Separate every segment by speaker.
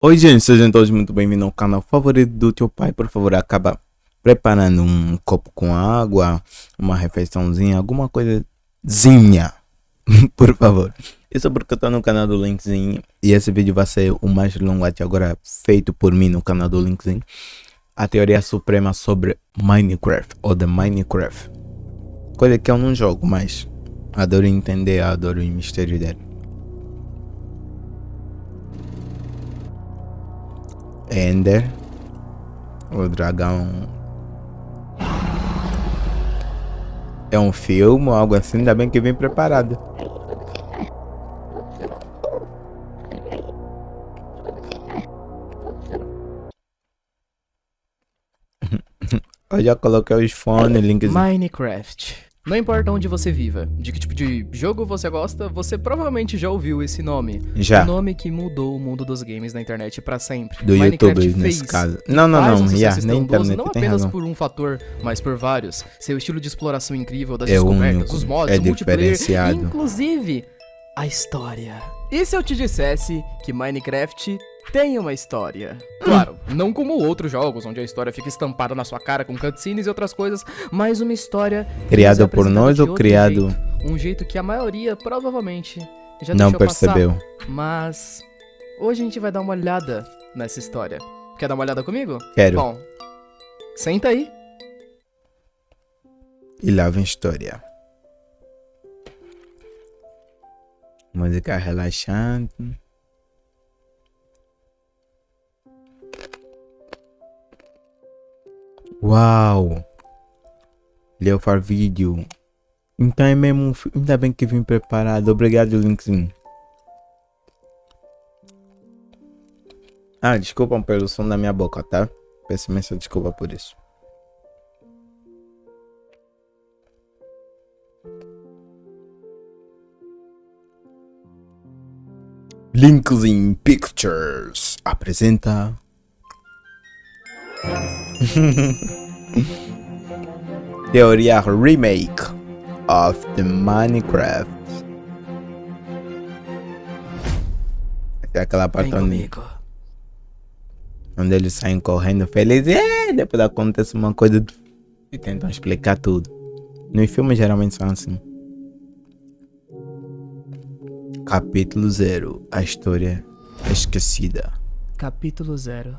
Speaker 1: Oi, gente, sejam todos muito bem-vindos ao canal favorito do teu pai. Por favor, acaba preparando um copo com água, uma refeiçãozinha, alguma coisazinha, por favor. Isso porque eu tô no canal do Linkzinho e esse vídeo vai ser o mais longo até agora feito por mim no canal do Linkzinho. A teoria suprema sobre Minecraft ou The Minecraft. Coisa que eu não jogo, mas adoro entender, adoro o mistério dele. Ender, o dragão é um filme ou algo assim, ainda bem que vem preparado. Eu já coloquei os fones, links.
Speaker 2: Minecraft. Não importa onde você viva, de que tipo de jogo você gosta, você provavelmente já ouviu esse nome.
Speaker 1: Já.
Speaker 2: O nome que mudou o mundo dos games na internet pra sempre.
Speaker 1: Do
Speaker 2: Minecraft
Speaker 1: YouTube, nesse
Speaker 2: fez
Speaker 1: caso.
Speaker 2: e
Speaker 1: Não,
Speaker 2: faz um
Speaker 1: na
Speaker 2: sucesso estrondoso,
Speaker 1: internet
Speaker 2: não
Speaker 1: tem
Speaker 2: apenas
Speaker 1: razão.
Speaker 2: por um fator, mas por vários. Seu estilo de exploração incrível das
Speaker 1: É
Speaker 2: descobertas,
Speaker 1: único,
Speaker 2: os mods,
Speaker 1: é
Speaker 2: o multiplayer,
Speaker 1: diferenciado.
Speaker 2: inclusive a história. E se eu te dissesse que Minecraft tem uma história? Claro, não como outros jogos, onde a história fica estampada na sua cara com cutscenes e outras coisas, mas uma história
Speaker 1: Criado
Speaker 2: nos é
Speaker 1: por
Speaker 2: apresentada
Speaker 1: nós
Speaker 2: de
Speaker 1: ou
Speaker 2: outro
Speaker 1: criado...
Speaker 2: jeito. Um jeito que a maioria provavelmente já
Speaker 1: Não
Speaker 2: deixou
Speaker 1: percebeu.
Speaker 2: passar. Mas hoje a gente vai dar uma olhada nessa história. Quer dar uma olhada comigo?
Speaker 1: Quero.
Speaker 2: Bom, senta aí.
Speaker 1: E lá vem história. Música relaxante. Uau! Leopard Video. Então é mesmo um filme. Ainda bem que vim preparado. Obrigado, Linkzinho. Ah, desculpam pelo som da minha boca, tá? Peço imensa desculpa por isso. Linkzinho Pictures apresenta Teoria Remake of the Minecraft. É aquela parte
Speaker 2: Vem
Speaker 1: onde
Speaker 2: comigo.
Speaker 1: eles saem correndo felizes, depois acontece uma coisa e tentam explicar tudo. Nos filmes geralmente são assim. Capítulo 0. A história esquecida.
Speaker 2: Capítulo 0.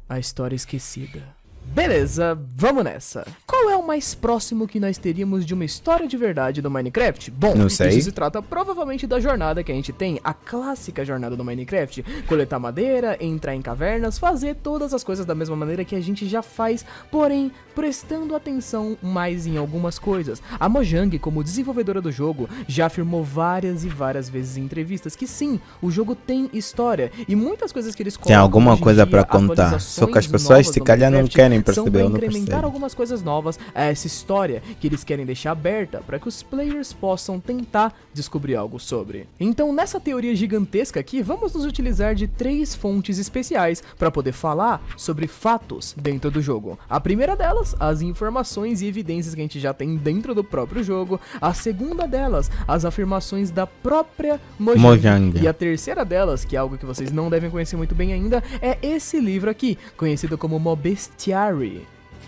Speaker 2: A história esquecida. Beleza, vamos nessa. Qual é o mais próximo que nós teríamos de uma história de verdade do Minecraft? Bom,
Speaker 1: Não sei.
Speaker 2: isso se trata provavelmente da jornada que a gente tem, a clássica jornada do Minecraft. Coletar madeira, entrar em cavernas, fazer todas as coisas da mesma maneira que a gente já faz, porém prestando atenção mais em algumas coisas. A Mojang, como desenvolvedora do jogo, já afirmou várias e várias vezes em entrevistas que sim, o jogo tem história e muitas coisas que eles
Speaker 1: Tem
Speaker 2: colocam
Speaker 1: alguma
Speaker 2: hoje em
Speaker 1: coisa
Speaker 2: dia,
Speaker 1: pra contar. Só que as
Speaker 2: atualizações
Speaker 1: pessoas
Speaker 2: novas
Speaker 1: se
Speaker 2: do
Speaker 1: calhar não
Speaker 2: Minecraft,
Speaker 1: querem
Speaker 2: são
Speaker 1: perceber
Speaker 2: pra
Speaker 1: ou não
Speaker 2: incrementar
Speaker 1: percebem.
Speaker 2: algumas coisas novas a essa história que eles querem deixar aberta para que os players possam tentar descobrir algo sobre. Então, nessa teoria gigantesca aqui, vamos nos utilizar de 3 fontes especiais para poder falar sobre fatos dentro do jogo. A primeira delas, as informações e evidências que a gente já tem dentro do próprio jogo. A segunda delas, as afirmações da própria Mojang. E a terceira delas, que é algo que vocês não devem conhecer muito bem ainda, é esse livro aqui, conhecido como Mobestiary.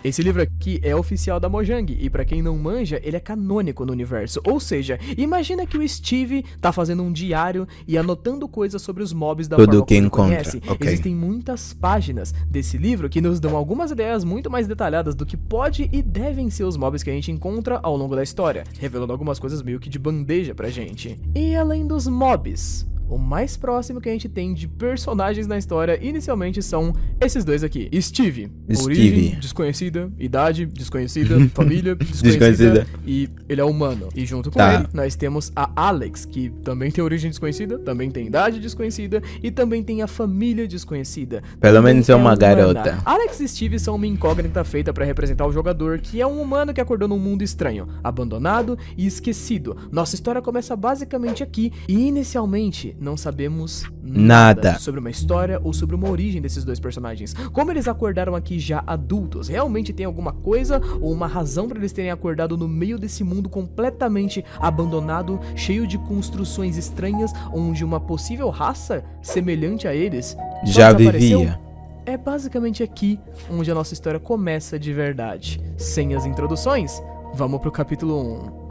Speaker 2: Esse livro aqui é oficial da Mojang e pra quem não manja, ele é canônico no universo. Ou seja, imagina que o Steve tá fazendo um diário e anotando coisas sobre os mobs da
Speaker 1: Tudo
Speaker 2: forma
Speaker 1: que
Speaker 2: como ele
Speaker 1: encontra,
Speaker 2: conhece.
Speaker 1: ok.
Speaker 2: Existem muitas páginas desse livro que nos dão algumas ideias muito mais detalhadas do que pode e devem ser os mobs que a gente encontra ao longo da história, revelando algumas coisas meio que de bandeja pra gente. E além dos mobs, o mais próximo que a gente tem de personagens na história inicialmente são esses dois aqui. Steve. Origem desconhecida, idade desconhecida, família desconhecida e ele é humano. E junto com ele nós temos a Alex, que também tem origem desconhecida, também tem idade desconhecida e também tem a família desconhecida.
Speaker 1: Pelo
Speaker 2: Também
Speaker 1: menos é uma
Speaker 2: humana.
Speaker 1: garota.
Speaker 2: Alex e Steve são uma incógnita feita para representar o jogador, que é um humano que acordou num mundo estranho, abandonado e esquecido. Nossa história começa basicamente aqui e inicialmente não sabemos nada sobre uma história ou sobre uma origem desses dois personagens. Como eles acordaram aqui já adultos, realmente tem alguma coisa ou uma razão para eles terem acordado no meio desse mundo completamente abandonado, cheio de construções estranhas, onde uma possível raça semelhante a eles
Speaker 1: Já
Speaker 2: desapareceu?
Speaker 1: vivia.
Speaker 2: É basicamente aqui onde a nossa história começa de verdade. Sem as introduções, vamos pro capítulo 1.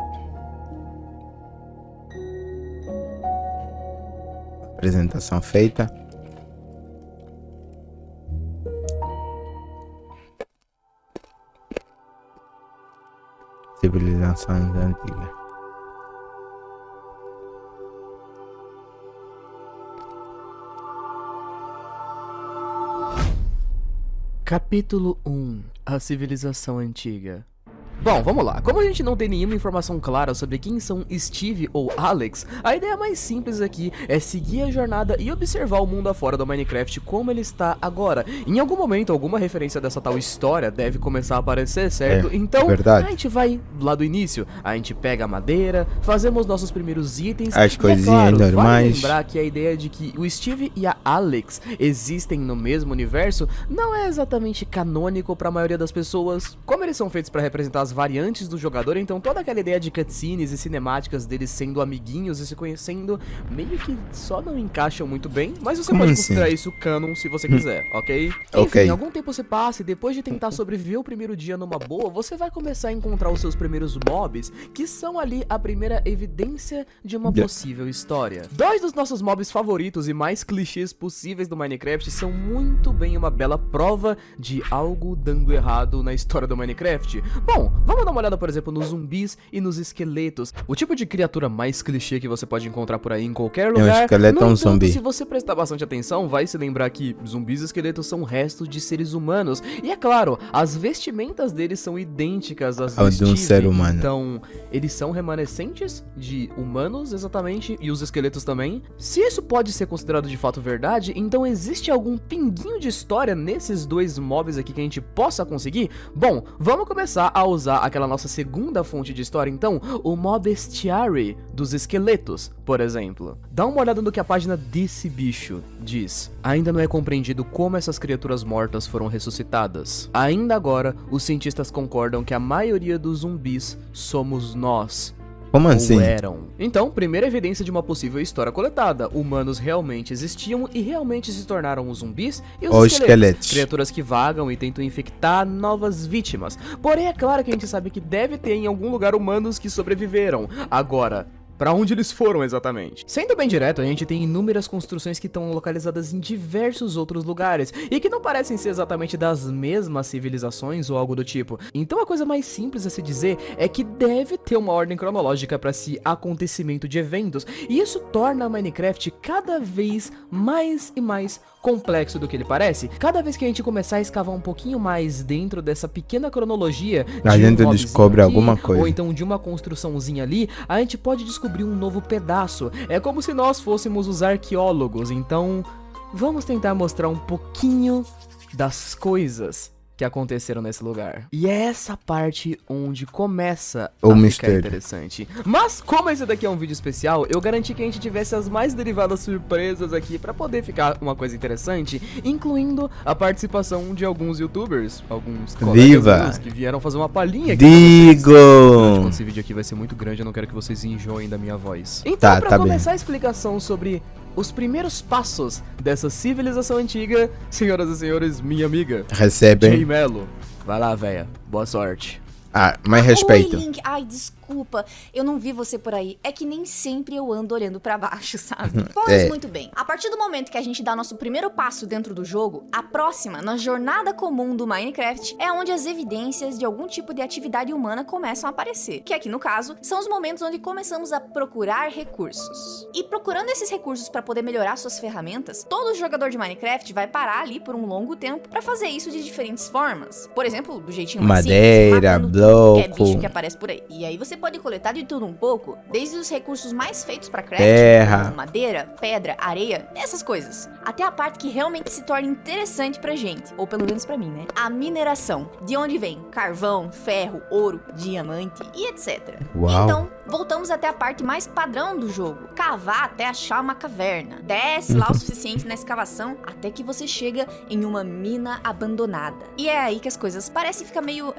Speaker 1: Apresentação feita. Civilizações antigas.
Speaker 2: Capítulo 1. A civilização antiga. Bom, vamos lá. Como a gente não tem nenhuma informação clara sobre quem são Steve ou Alex, a ideia mais simples aqui é seguir a jornada e observar o mundo afora do Minecraft como ele está agora. Em algum momento, alguma referência dessa tal história deve começar a aparecer, certo? Então,
Speaker 1: verdade.
Speaker 2: a gente vai lá do início, a gente pega a madeira, fazemos nossos primeiros itens.
Speaker 1: As
Speaker 2: e
Speaker 1: coisinhas
Speaker 2: vale
Speaker 1: normais.
Speaker 2: lembrar que a ideia de que o Steve e a Alex existem no mesmo universo não é exatamente canônico para a maioria das pessoas. Como eles são feitos para representar as variantes do jogador, então toda aquela ideia de cutscenes e cinemáticas deles sendo amiguinhos e se conhecendo meio que só não encaixam muito bem, mas você
Speaker 1: Como
Speaker 2: pode
Speaker 1: assim?
Speaker 2: considerar isso canon se você quiser, ok?
Speaker 1: Ok.
Speaker 2: Enfim, algum tempo se passa e depois de tentar sobreviver o primeiro dia numa boa, você vai começar a encontrar os seus primeiros mobs, que são ali a primeira evidência de uma possível história. Dois dos nossos mobs favoritos e mais clichês possíveis do Minecraft são muito bem uma bela prova de algo dando errado na história do Minecraft. Bom, vamos dar uma olhada, por exemplo, nos zumbis e nos esqueletos. O tipo de criatura mais clichê que você pode encontrar por aí em qualquer lugar.
Speaker 1: esqueleto é um
Speaker 2: No entanto,
Speaker 1: zumbi.
Speaker 2: se você prestar bastante atenção, vai se lembrar que zumbis e esqueletos são restos de seres humanos. E é claro, as vestimentas deles são idênticas às
Speaker 1: Ao de um
Speaker 2: Steve.
Speaker 1: ser humano.
Speaker 2: Então, eles são remanescentes de humanos, exatamente, e os esqueletos também. Se isso pode ser considerado de fato verdade, então existe algum pinguinho de história nesses dois mobs aqui que a gente possa conseguir? Bom, vamos começar a usar aquela nossa segunda fonte de história, então, o mob Bestiary dos esqueletos, por exemplo. Dá uma olhada no que a página desse bicho diz. Ainda não é compreendido como essas criaturas mortas foram ressuscitadas. Ainda agora, os cientistas concordam que a maioria dos zumbis somos nós.
Speaker 1: Como assim?
Speaker 2: Ou eram. Então, primeira evidência de uma possível história coletada. Humanos realmente existiam e realmente se tornaram os zumbis e os
Speaker 1: Ou
Speaker 2: esqueletos.
Speaker 1: esqueletos.
Speaker 2: Criaturas que vagam e tentam infectar novas vítimas. Porém, é claro que a gente sabe que deve ter em algum lugar humanos que sobreviveram. Agora, pra onde eles foram exatamente? Sendo bem direto, a gente tem inúmeras construções que estão localizadas em diversos outros lugares e que não parecem ser exatamente das mesmas civilizações ou algo do tipo. Então a coisa mais simples a se dizer é que deve ter uma ordem cronológica para esse acontecimento de eventos, e isso torna Minecraft cada vez mais e mais complexo do que ele parece. Cada vez que a gente começar a escavar um pouquinho mais dentro dessa pequena cronologia
Speaker 1: A
Speaker 2: de
Speaker 1: gente
Speaker 2: mobzinho
Speaker 1: descobre
Speaker 2: aqui,
Speaker 1: alguma coisa.
Speaker 2: ou então de uma construçãozinha ali, a gente pode descobrir um novo pedaço. É como se nós fôssemos os arqueólogos. Então, vamos tentar mostrar um pouquinho das coisas que aconteceram nesse lugar. E é essa parte onde começa
Speaker 1: O
Speaker 2: a ficar
Speaker 1: mistério.
Speaker 2: interessante. Mas como esse daqui é um vídeo especial, eu garanti que a gente tivesse as mais derivadas surpresas aqui pra poder ficar uma coisa interessante, incluindo a participação de alguns youtubers, alguns colegas
Speaker 1: Viva!
Speaker 2: meus que vieram fazer uma palhinha aqui pra vocês.
Speaker 1: Digo!
Speaker 2: Esse vídeo aqui vai ser muito grande, eu não quero que vocês enjoem da minha voz. Então,
Speaker 1: Tá,
Speaker 2: pra
Speaker 1: tá
Speaker 2: começar a explicação sobre os primeiros passos dessa civilização antiga, senhoras e senhores, minha amiga, Jay
Speaker 1: Recebem.
Speaker 2: Melo. Vai lá, véia. Boa sorte.
Speaker 1: Ah, mais respeito.
Speaker 3: Oi, Link. Ai, desculpa. Eu não vi você por aí. É que nem sempre eu ando olhando pra baixo, sabe? Pois muito bem. A partir do momento que a gente dá nosso primeiro passo dentro do jogo, a próxima, na jornada comum do Minecraft, é onde as evidências de algum tipo de atividade humana começam a aparecer. Que aqui, no caso, são os momentos onde começamos a procurar recursos. E procurando esses recursos pra poder melhorar suas ferramentas, todo jogador de Minecraft vai parar ali por um longo tempo pra fazer isso de diferentes formas. Por exemplo, do jeitinho mais
Speaker 1: Madeira,
Speaker 3: simples, matando qualquer bicho
Speaker 1: bloco,
Speaker 3: que aparece por aí. E aí você pode coletar de tudo um pouco, desde os recursos mais feitos pra craft,
Speaker 1: terra.
Speaker 3: como madeira, pedra, areia, essas coisas. Até a parte que realmente se torna interessante pra gente, ou pelo menos pra mim, né? A mineração, de onde vem carvão, ferro, ouro, diamante e etc.
Speaker 1: Uau.
Speaker 3: Então, voltamos até a parte mais padrão do jogo, cavar até achar uma caverna. Desce lá o suficiente na escavação até que você chega em uma mina abandonada. E é aí que as coisas parecem ficar meio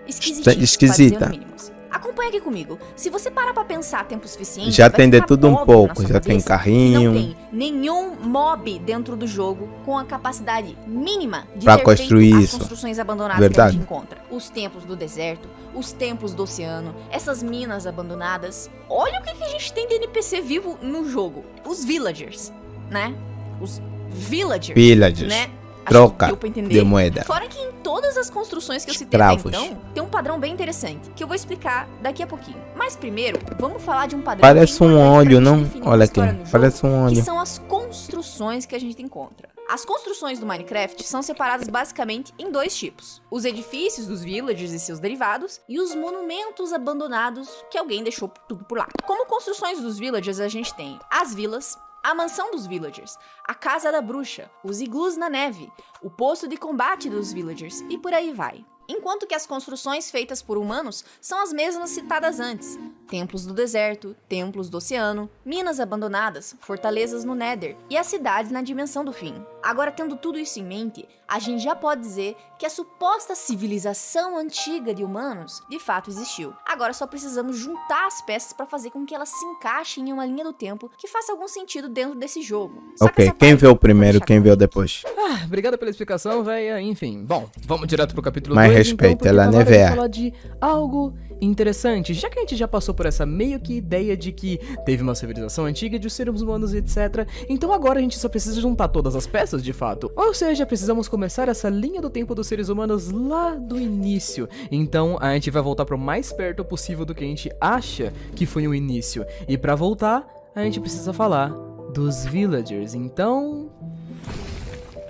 Speaker 3: esquisitinhas, pra dizer
Speaker 1: Esquisita.
Speaker 3: o mínimo, assim. Acompanha aqui comigo. Se você parar pra pensar tempo suficiente,
Speaker 1: Já
Speaker 3: vai
Speaker 1: tem de
Speaker 3: ficar
Speaker 1: tudo um
Speaker 3: óbvio na
Speaker 1: pouco.
Speaker 3: sua
Speaker 1: Já tem
Speaker 3: cabeça que
Speaker 1: carrinho.
Speaker 3: não tem nenhum mob dentro do jogo com a capacidade mínima de
Speaker 1: Pra
Speaker 3: ter
Speaker 1: construir
Speaker 3: feito
Speaker 1: isso.
Speaker 3: as construções abandonadas
Speaker 1: Verdade.
Speaker 3: que a gente encontra. Os templos do deserto, os templos do oceano, essas minas abandonadas. Olha o que a gente tem de NPC vivo no jogo. Os villagers, né? Os villagers, né? Acho
Speaker 1: Troca
Speaker 3: que deu pra entender.
Speaker 1: de moeda.
Speaker 3: Fora que em todas as construções que eu citei até
Speaker 1: Escravos.
Speaker 3: então, tem um padrão bem interessante, que eu vou explicar daqui a pouquinho. Mas primeiro, vamos falar de um padrão
Speaker 1: Parece
Speaker 3: bem
Speaker 1: um
Speaker 3: importante pra
Speaker 1: olho,
Speaker 3: gente
Speaker 1: não?
Speaker 3: definir uma
Speaker 1: Olha aqui.
Speaker 3: história no jogo,
Speaker 1: Parece um olho.
Speaker 3: que são as construções que a gente encontra. As construções do Minecraft são separadas basicamente em dois tipos: os edifícios dos villagers e seus derivados, e os monumentos abandonados que alguém deixou tudo por lá. Como construções dos villagers, a gente tem as vilas, a mansão dos villagers, a casa da bruxa, os iglus na neve, o posto de combate dos villagers e por aí vai. Enquanto que as construções feitas por humanos são as mesmas citadas antes: templos do deserto, templos do oceano, minas abandonadas, fortalezas no Nether e as cidades na dimensão do fim. Agora, tendo tudo isso em mente, a gente já pode dizer que a suposta civilização antiga de humanos de fato existiu. Agora só precisamos juntar as peças para fazer com que elas se encaixem em uma linha do tempo que faça algum sentido dentro desse jogo. Saca
Speaker 1: Ok,
Speaker 3: essa
Speaker 1: quem
Speaker 3: parte?
Speaker 1: vê o
Speaker 3: Vou
Speaker 1: primeiro,
Speaker 3: deixar
Speaker 1: quem
Speaker 3: com
Speaker 1: vê o
Speaker 3: vocês.
Speaker 1: depois.
Speaker 2: Obrigado pela explicação, véia. Enfim, bom, vamos direto pro capítulo
Speaker 1: Mais
Speaker 2: 2,
Speaker 1: respeito,
Speaker 2: porque
Speaker 1: ela
Speaker 2: tá na
Speaker 1: não é
Speaker 2: hora de
Speaker 1: véia.
Speaker 2: falar de algo interessante. Já que a gente já passou por essa meio que ideia de que teve uma civilização antiga de seres humanos e etc, então agora a gente só precisa juntar todas as peças de fato. Ou seja, precisamos começar essa linha do tempo dos seres humanos lá do início. Então a gente vai voltar pro mais perto possível do que a gente acha que foi o início. E pra voltar, a gente precisa falar dos villagers. Então,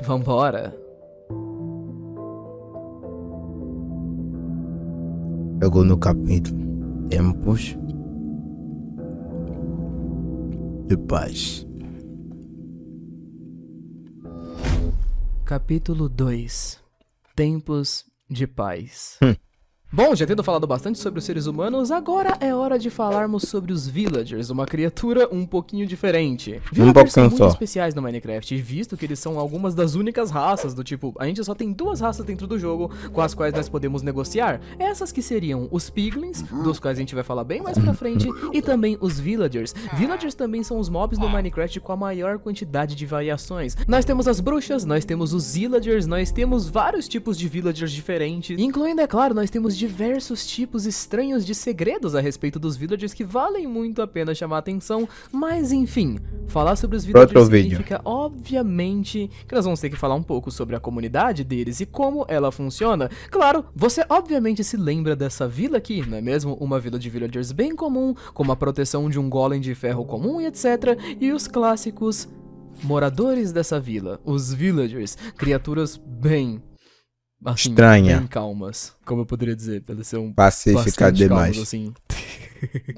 Speaker 2: vambora.
Speaker 1: Chegou no capítulo Tempos de Paz.
Speaker 2: Capítulo 2. Tempos de Paz. Bom, já tendo falado bastante sobre os seres humanos, agora é hora de falarmos sobre os villagers, uma criatura um pouquinho diferente. Villagers são
Speaker 1: pouquinho
Speaker 2: muito
Speaker 1: só.
Speaker 2: especiais no Minecraft, visto que eles são algumas das únicas raças do tipo, a gente só tem duas raças dentro do jogo com as quais nós podemos negociar. Essas que seriam os piglins, dos quais a gente vai falar bem mais pra frente, e também os villagers. Villagers também são os mobs no Minecraft com a maior quantidade de variações. Nós temos as bruxas, nós temos os villagers, nós temos vários tipos de villagers diferentes, incluindo, é claro, nós temos diversos tipos estranhos de segredos a respeito dos villagers que valem muito a pena chamar a atenção, mas enfim, falar sobre os villagers
Speaker 1: Outro vídeo.
Speaker 2: significa, obviamente, que nós vamos ter que falar um pouco sobre a comunidade deles e como ela funciona. Claro, você obviamente se lembra dessa vila aqui, não é mesmo? Uma vila de villagers bem comum, com a proteção de um golem de ferro comum e etc. E os clássicos moradores dessa vila, os villagers, criaturas bem... assim,
Speaker 1: Estranha.
Speaker 2: bem calmas, como eu poderia dizer, pelo ser um
Speaker 1: Pacífica
Speaker 2: bastante
Speaker 1: demais.
Speaker 2: calmos, assim.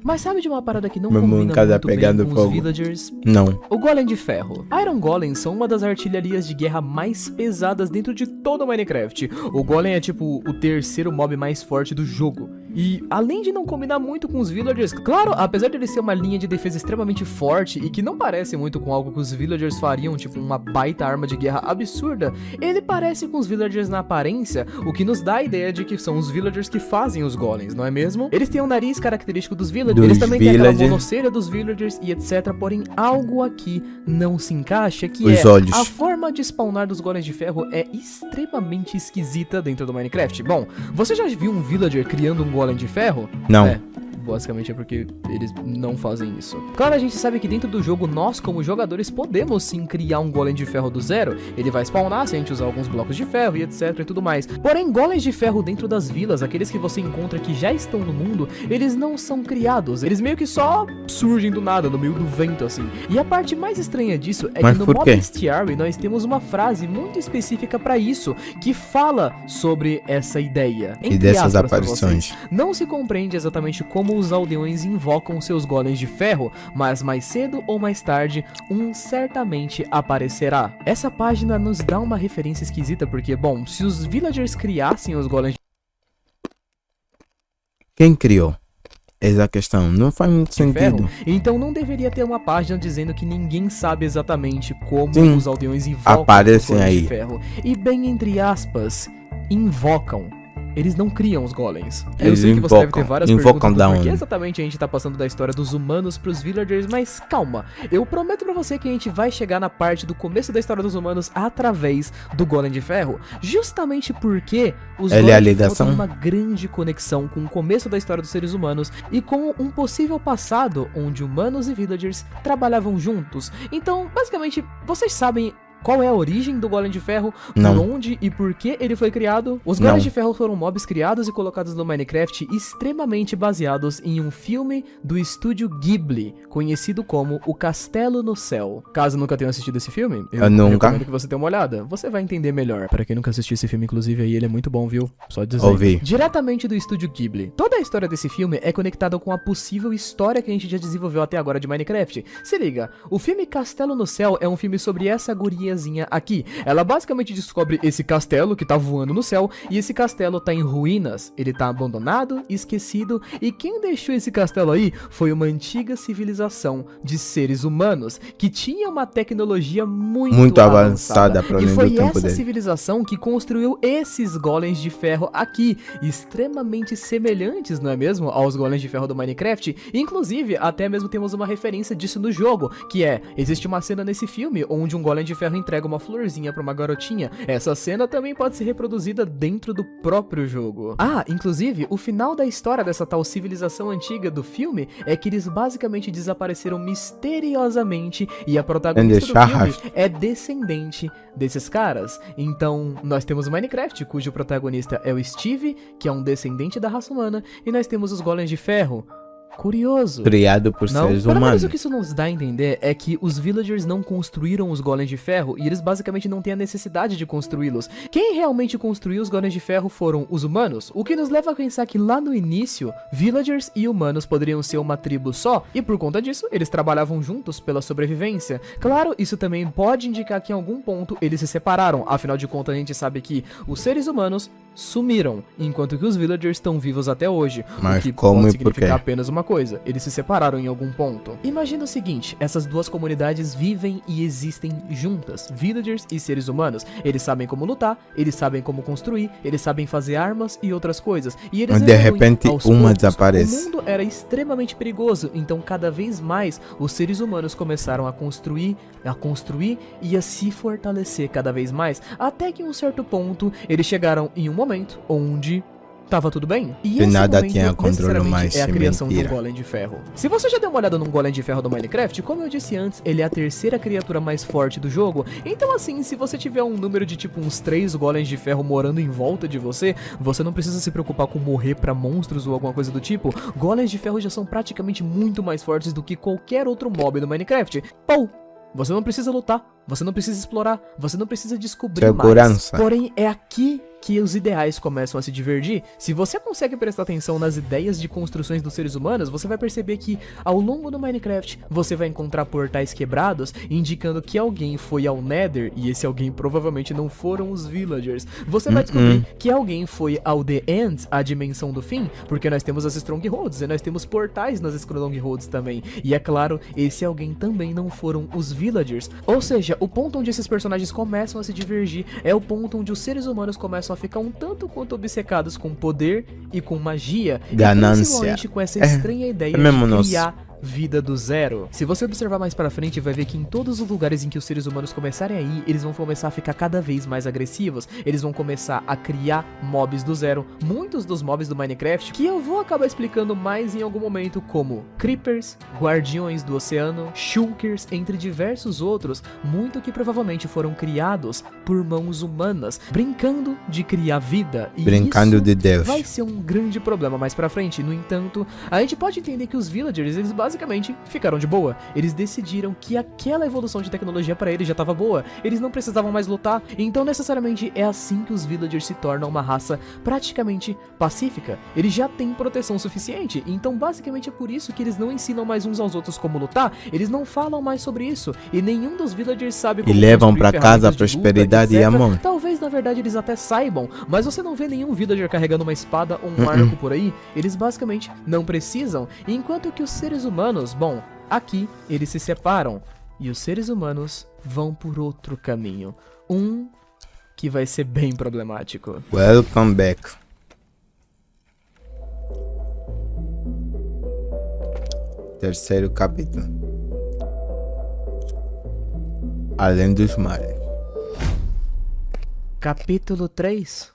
Speaker 2: Mas sabe de uma parada que não
Speaker 1: Meu
Speaker 2: combina
Speaker 1: mancada
Speaker 2: muito bem
Speaker 1: pegando
Speaker 2: com os
Speaker 1: fogo.
Speaker 2: villagers?
Speaker 1: Não.
Speaker 2: O Golem de Ferro. Iron Golems são uma das artilharias de guerra mais pesadas dentro de todo o Minecraft. O Golem é tipo o terceiro mob mais forte do jogo. E além de não combinar muito com os villagers, claro, apesar de ele ser uma linha de defesa extremamente forte e que não parece muito com algo que os villagers fariam, tipo uma baita arma de guerra absurda, ele parece com os villagers na aparência, o que nos dá a ideia de que são os villagers que fazem os golems, não é mesmo? Eles têm o nariz característico dos villagers,
Speaker 1: Dos
Speaker 2: eles também têm aquela
Speaker 1: villagers.
Speaker 2: monocelha dos villagers e etc, porém algo aqui não se encaixa, que
Speaker 1: Os
Speaker 2: é
Speaker 1: olhos.
Speaker 2: a forma de spawnar dos golems de ferro é extremamente esquisita dentro do Minecraft. Bom, você já viu um villager criando um golem de ferro?
Speaker 1: Não.
Speaker 2: É. Basicamente é porque eles não fazem isso. Claro, a gente sabe que dentro do jogo, nós como jogadores podemos sim criar um golem de ferro do zero. Ele vai spawnar se a gente usar alguns blocos de ferro e etc e tudo mais. Porém, golems de ferro dentro das vilas, aqueles que você encontra que já estão no mundo, eles não são criados. Eles meio que só surgem do nada, no meio do vento assim. E a parte mais estranha disso é
Speaker 1: Mas
Speaker 2: que no
Speaker 1: por
Speaker 2: mob
Speaker 1: quê?
Speaker 2: bestiary nós temos uma frase muito específica pra isso, que fala sobre essa ideia.
Speaker 1: E
Speaker 2: Entre
Speaker 1: dessas
Speaker 2: aspas pra
Speaker 1: aparições.
Speaker 2: vocês. Não se compreende exatamente como os aldeões invocam seus golems de ferro, mas mais cedo ou mais tarde, um certamente aparecerá. Essa página nos dá uma referência esquisita porque, bom, se os villagers criassem os golems
Speaker 1: Quem criou? Essa é a questão. Não faz muito
Speaker 2: de
Speaker 1: sentido.
Speaker 2: ferro, então não deveria ter uma página dizendo que ninguém sabe exatamente como
Speaker 1: Sim,
Speaker 2: os aldeões invocam os
Speaker 1: aparecem
Speaker 2: golems
Speaker 1: aí.
Speaker 2: de ferro. E bem entre aspas, invocam. eles não criam os golems. Eu
Speaker 1: Eles
Speaker 2: sei que você deve ter
Speaker 1: invocam,
Speaker 2: várias
Speaker 1: invocam
Speaker 2: perguntas
Speaker 1: da
Speaker 2: do porquê
Speaker 1: onde?
Speaker 2: exatamente a gente tá passando da história dos humanos pros villagers, mas calma, eu prometo pra você que a gente vai chegar na parte do começo da história dos humanos através do Golem de Ferro, justamente porque os
Speaker 1: Ele é a
Speaker 2: Golems de Ferro
Speaker 1: ligação?
Speaker 2: têm uma grande conexão com o começo da história dos seres humanos e com um possível passado onde humanos e villagers trabalhavam juntos. Então, basicamente, vocês sabem qual é a origem do Golem de Ferro,
Speaker 1: Não.
Speaker 2: por onde e por que ele foi criado? Os
Speaker 1: Não.
Speaker 2: Golems de Ferro foram mobs criados e colocados no Minecraft extremamente baseados em um filme do estúdio Ghibli, conhecido como O Castelo no Céu. Caso nunca tenha assistido esse filme,
Speaker 1: Eu nunca.
Speaker 2: recomendo que você dê uma olhada. Você vai entender melhor. Para quem nunca assistiu esse filme, inclusive, aí ele é muito bom, viu? Só dizer.
Speaker 1: Ouvi.
Speaker 2: Diretamente do estúdio Ghibli. Toda a história desse filme é conectada com a possível história que a gente já desenvolveu até agora de Minecraft. Se liga, o filme Castelo no Céu é um filme sobre essa guriazinha aqui. Ela basicamente descobre esse castelo que tá voando no céu, e esse castelo tá em ruínas. Ele tá abandonado, esquecido, e quem deixou esse castelo aí foi uma antiga civilização de seres humanos que tinha uma tecnologia muito
Speaker 1: avançada para
Speaker 2: e
Speaker 1: além
Speaker 2: foi
Speaker 1: do tempo
Speaker 2: essa
Speaker 1: dele.
Speaker 2: civilização que construiu esses golems de ferro aqui, extremamente semelhantes, não é mesmo, aos golems de ferro do Minecraft. Inclusive, até mesmo temos uma referência disso no jogo, que é, existe uma cena nesse filme onde um golem de ferro entrega uma florzinha pra uma garotinha. Essa cena também pode ser reproduzida dentro do próprio jogo. Ah, inclusive, o final da história dessa tal civilização antiga do filme é que eles basicamente desapareceram misteriosamente e a protagonista do
Speaker 1: deixar
Speaker 2: filme
Speaker 1: rastro.
Speaker 2: é descendente desses caras. Então, nós temos o Minecraft, cujo protagonista é o Steve, que é um descendente da raça humana, e nós temos os Golems de Ferro. Curioso.
Speaker 1: Criado por
Speaker 2: Não,
Speaker 1: seres
Speaker 2: pelo menos
Speaker 1: humanos.
Speaker 2: o que isso nos dá a entender é que os villagers não construíram os golems de ferro e eles basicamente não têm a necessidade de construí-los. Quem realmente construiu os golems de ferro foram os humanos, o que nos leva a pensar que lá no início, villagers e humanos poderiam ser uma tribo só, e por conta disso, eles trabalhavam juntos pela sobrevivência. Claro, isso também pode indicar que em algum ponto eles se separaram, afinal de contas a gente sabe que os seres humanos sumiram, enquanto que os villagers estão vivos até hoje,
Speaker 1: Mas
Speaker 2: o que
Speaker 1: como
Speaker 2: pode
Speaker 1: e por
Speaker 2: significar
Speaker 1: quê?
Speaker 2: apenas uma coisa, eles se separaram em algum ponto. Imagina o seguinte, essas duas comunidades vivem e existem juntas, villagers e seres humanos. Eles sabem como lutar, eles sabem como construir, eles sabem fazer armas e outras coisas. E eles
Speaker 1: De
Speaker 2: evoluem
Speaker 1: repente,
Speaker 2: aos
Speaker 1: uma
Speaker 2: poucos.
Speaker 1: desaparece.
Speaker 2: O mundo era extremamente perigoso, então cada vez mais os seres humanos começaram a construir e a se fortalecer cada vez mais, até que em um certo ponto eles chegaram em um momento onde tava tudo bem. E esse
Speaker 1: nada
Speaker 2: momento,
Speaker 1: tinha controle
Speaker 2: necessariamente,
Speaker 1: mais,
Speaker 2: é a criação de um
Speaker 1: mentira.
Speaker 2: golem de ferro. Se você já deu uma olhada num golem de ferro do Minecraft, como eu disse antes, ele é a terceira criatura mais forte do jogo. Então assim, se você tiver um número de tipo uns 3 golems de ferro morando em volta de você, você não precisa se preocupar com morrer pra monstros ou alguma coisa do tipo. Golems de ferro já são praticamente muito mais fortes do que qualquer outro mob do Minecraft. Pou! Você não precisa lutar, você não precisa explorar, você não precisa descobrir mais.
Speaker 1: Segurança.
Speaker 2: Porém, é aqui que os ideais começam a se divergir. Se você consegue prestar atenção nas ideias de construções dos seres humanos, você vai perceber que ao longo do Minecraft você vai encontrar portais quebrados, indicando que alguém foi ao Nether, e esse alguém provavelmente não foram os villagers. Você vai descobrir que alguém foi ao The End, a dimensão do fim, porque nós temos as Strongholds, e nós temos portais nas Strongholds também. E é claro, esse alguém também não foram os villagers. Ou seja, o ponto onde esses personagens começam a se divergir é o ponto onde os seres humanos começam a ficar um tanto quanto obcecados com poder e com magia,
Speaker 1: Ganância.
Speaker 2: e principalmente com essa estranha ideia
Speaker 1: mesmo
Speaker 2: de
Speaker 1: nosso.
Speaker 2: criar vida do zero. Se você observar mais pra frente, vai ver que em todos os lugares em que os seres humanos começarem a ir, eles vão começar a ficar cada vez mais agressivos, eles vão começar a criar mobs do zero. Muitos dos mobs do Minecraft, que eu vou acabar explicando mais em algum momento, como Creepers, Guardiões do Oceano, Shulkers, entre diversos outros, muito que provavelmente foram criados por mãos humanas, brincando de criar vida. E
Speaker 1: Brincando
Speaker 2: isso
Speaker 1: de Deus.
Speaker 2: vai ser um grande problema mais pra frente. No entanto, a gente pode entender que os villagers, eles basicamente ficaram de boa. Eles decidiram que aquela evolução de tecnologia pra eles já tava boa. Eles não precisavam mais lutar. Então, necessariamente, é assim que os villagers se tornam uma raça praticamente pacífica. Eles já têm proteção suficiente. Então, basicamente, é por isso que eles não ensinam mais uns aos outros como lutar. Eles não falam mais sobre isso. E nenhum dos villagers sabe como
Speaker 1: levam
Speaker 2: construir
Speaker 1: pra casa
Speaker 2: ferramentas de luta,
Speaker 1: prosperidade e
Speaker 2: etc.
Speaker 1: amor.
Speaker 2: Talvez, na verdade, eles até saibam, mas você não vê nenhum villager carregando uma espada ou um arco por aí. Eles basicamente não precisam, enquanto que os seres humanos, bom, aqui eles se separam e os seres humanos vão por outro caminho. Um que vai ser bem problemático.
Speaker 1: Welcome back. Terceiro capítulo. Além dos mares.
Speaker 2: Capítulo 3.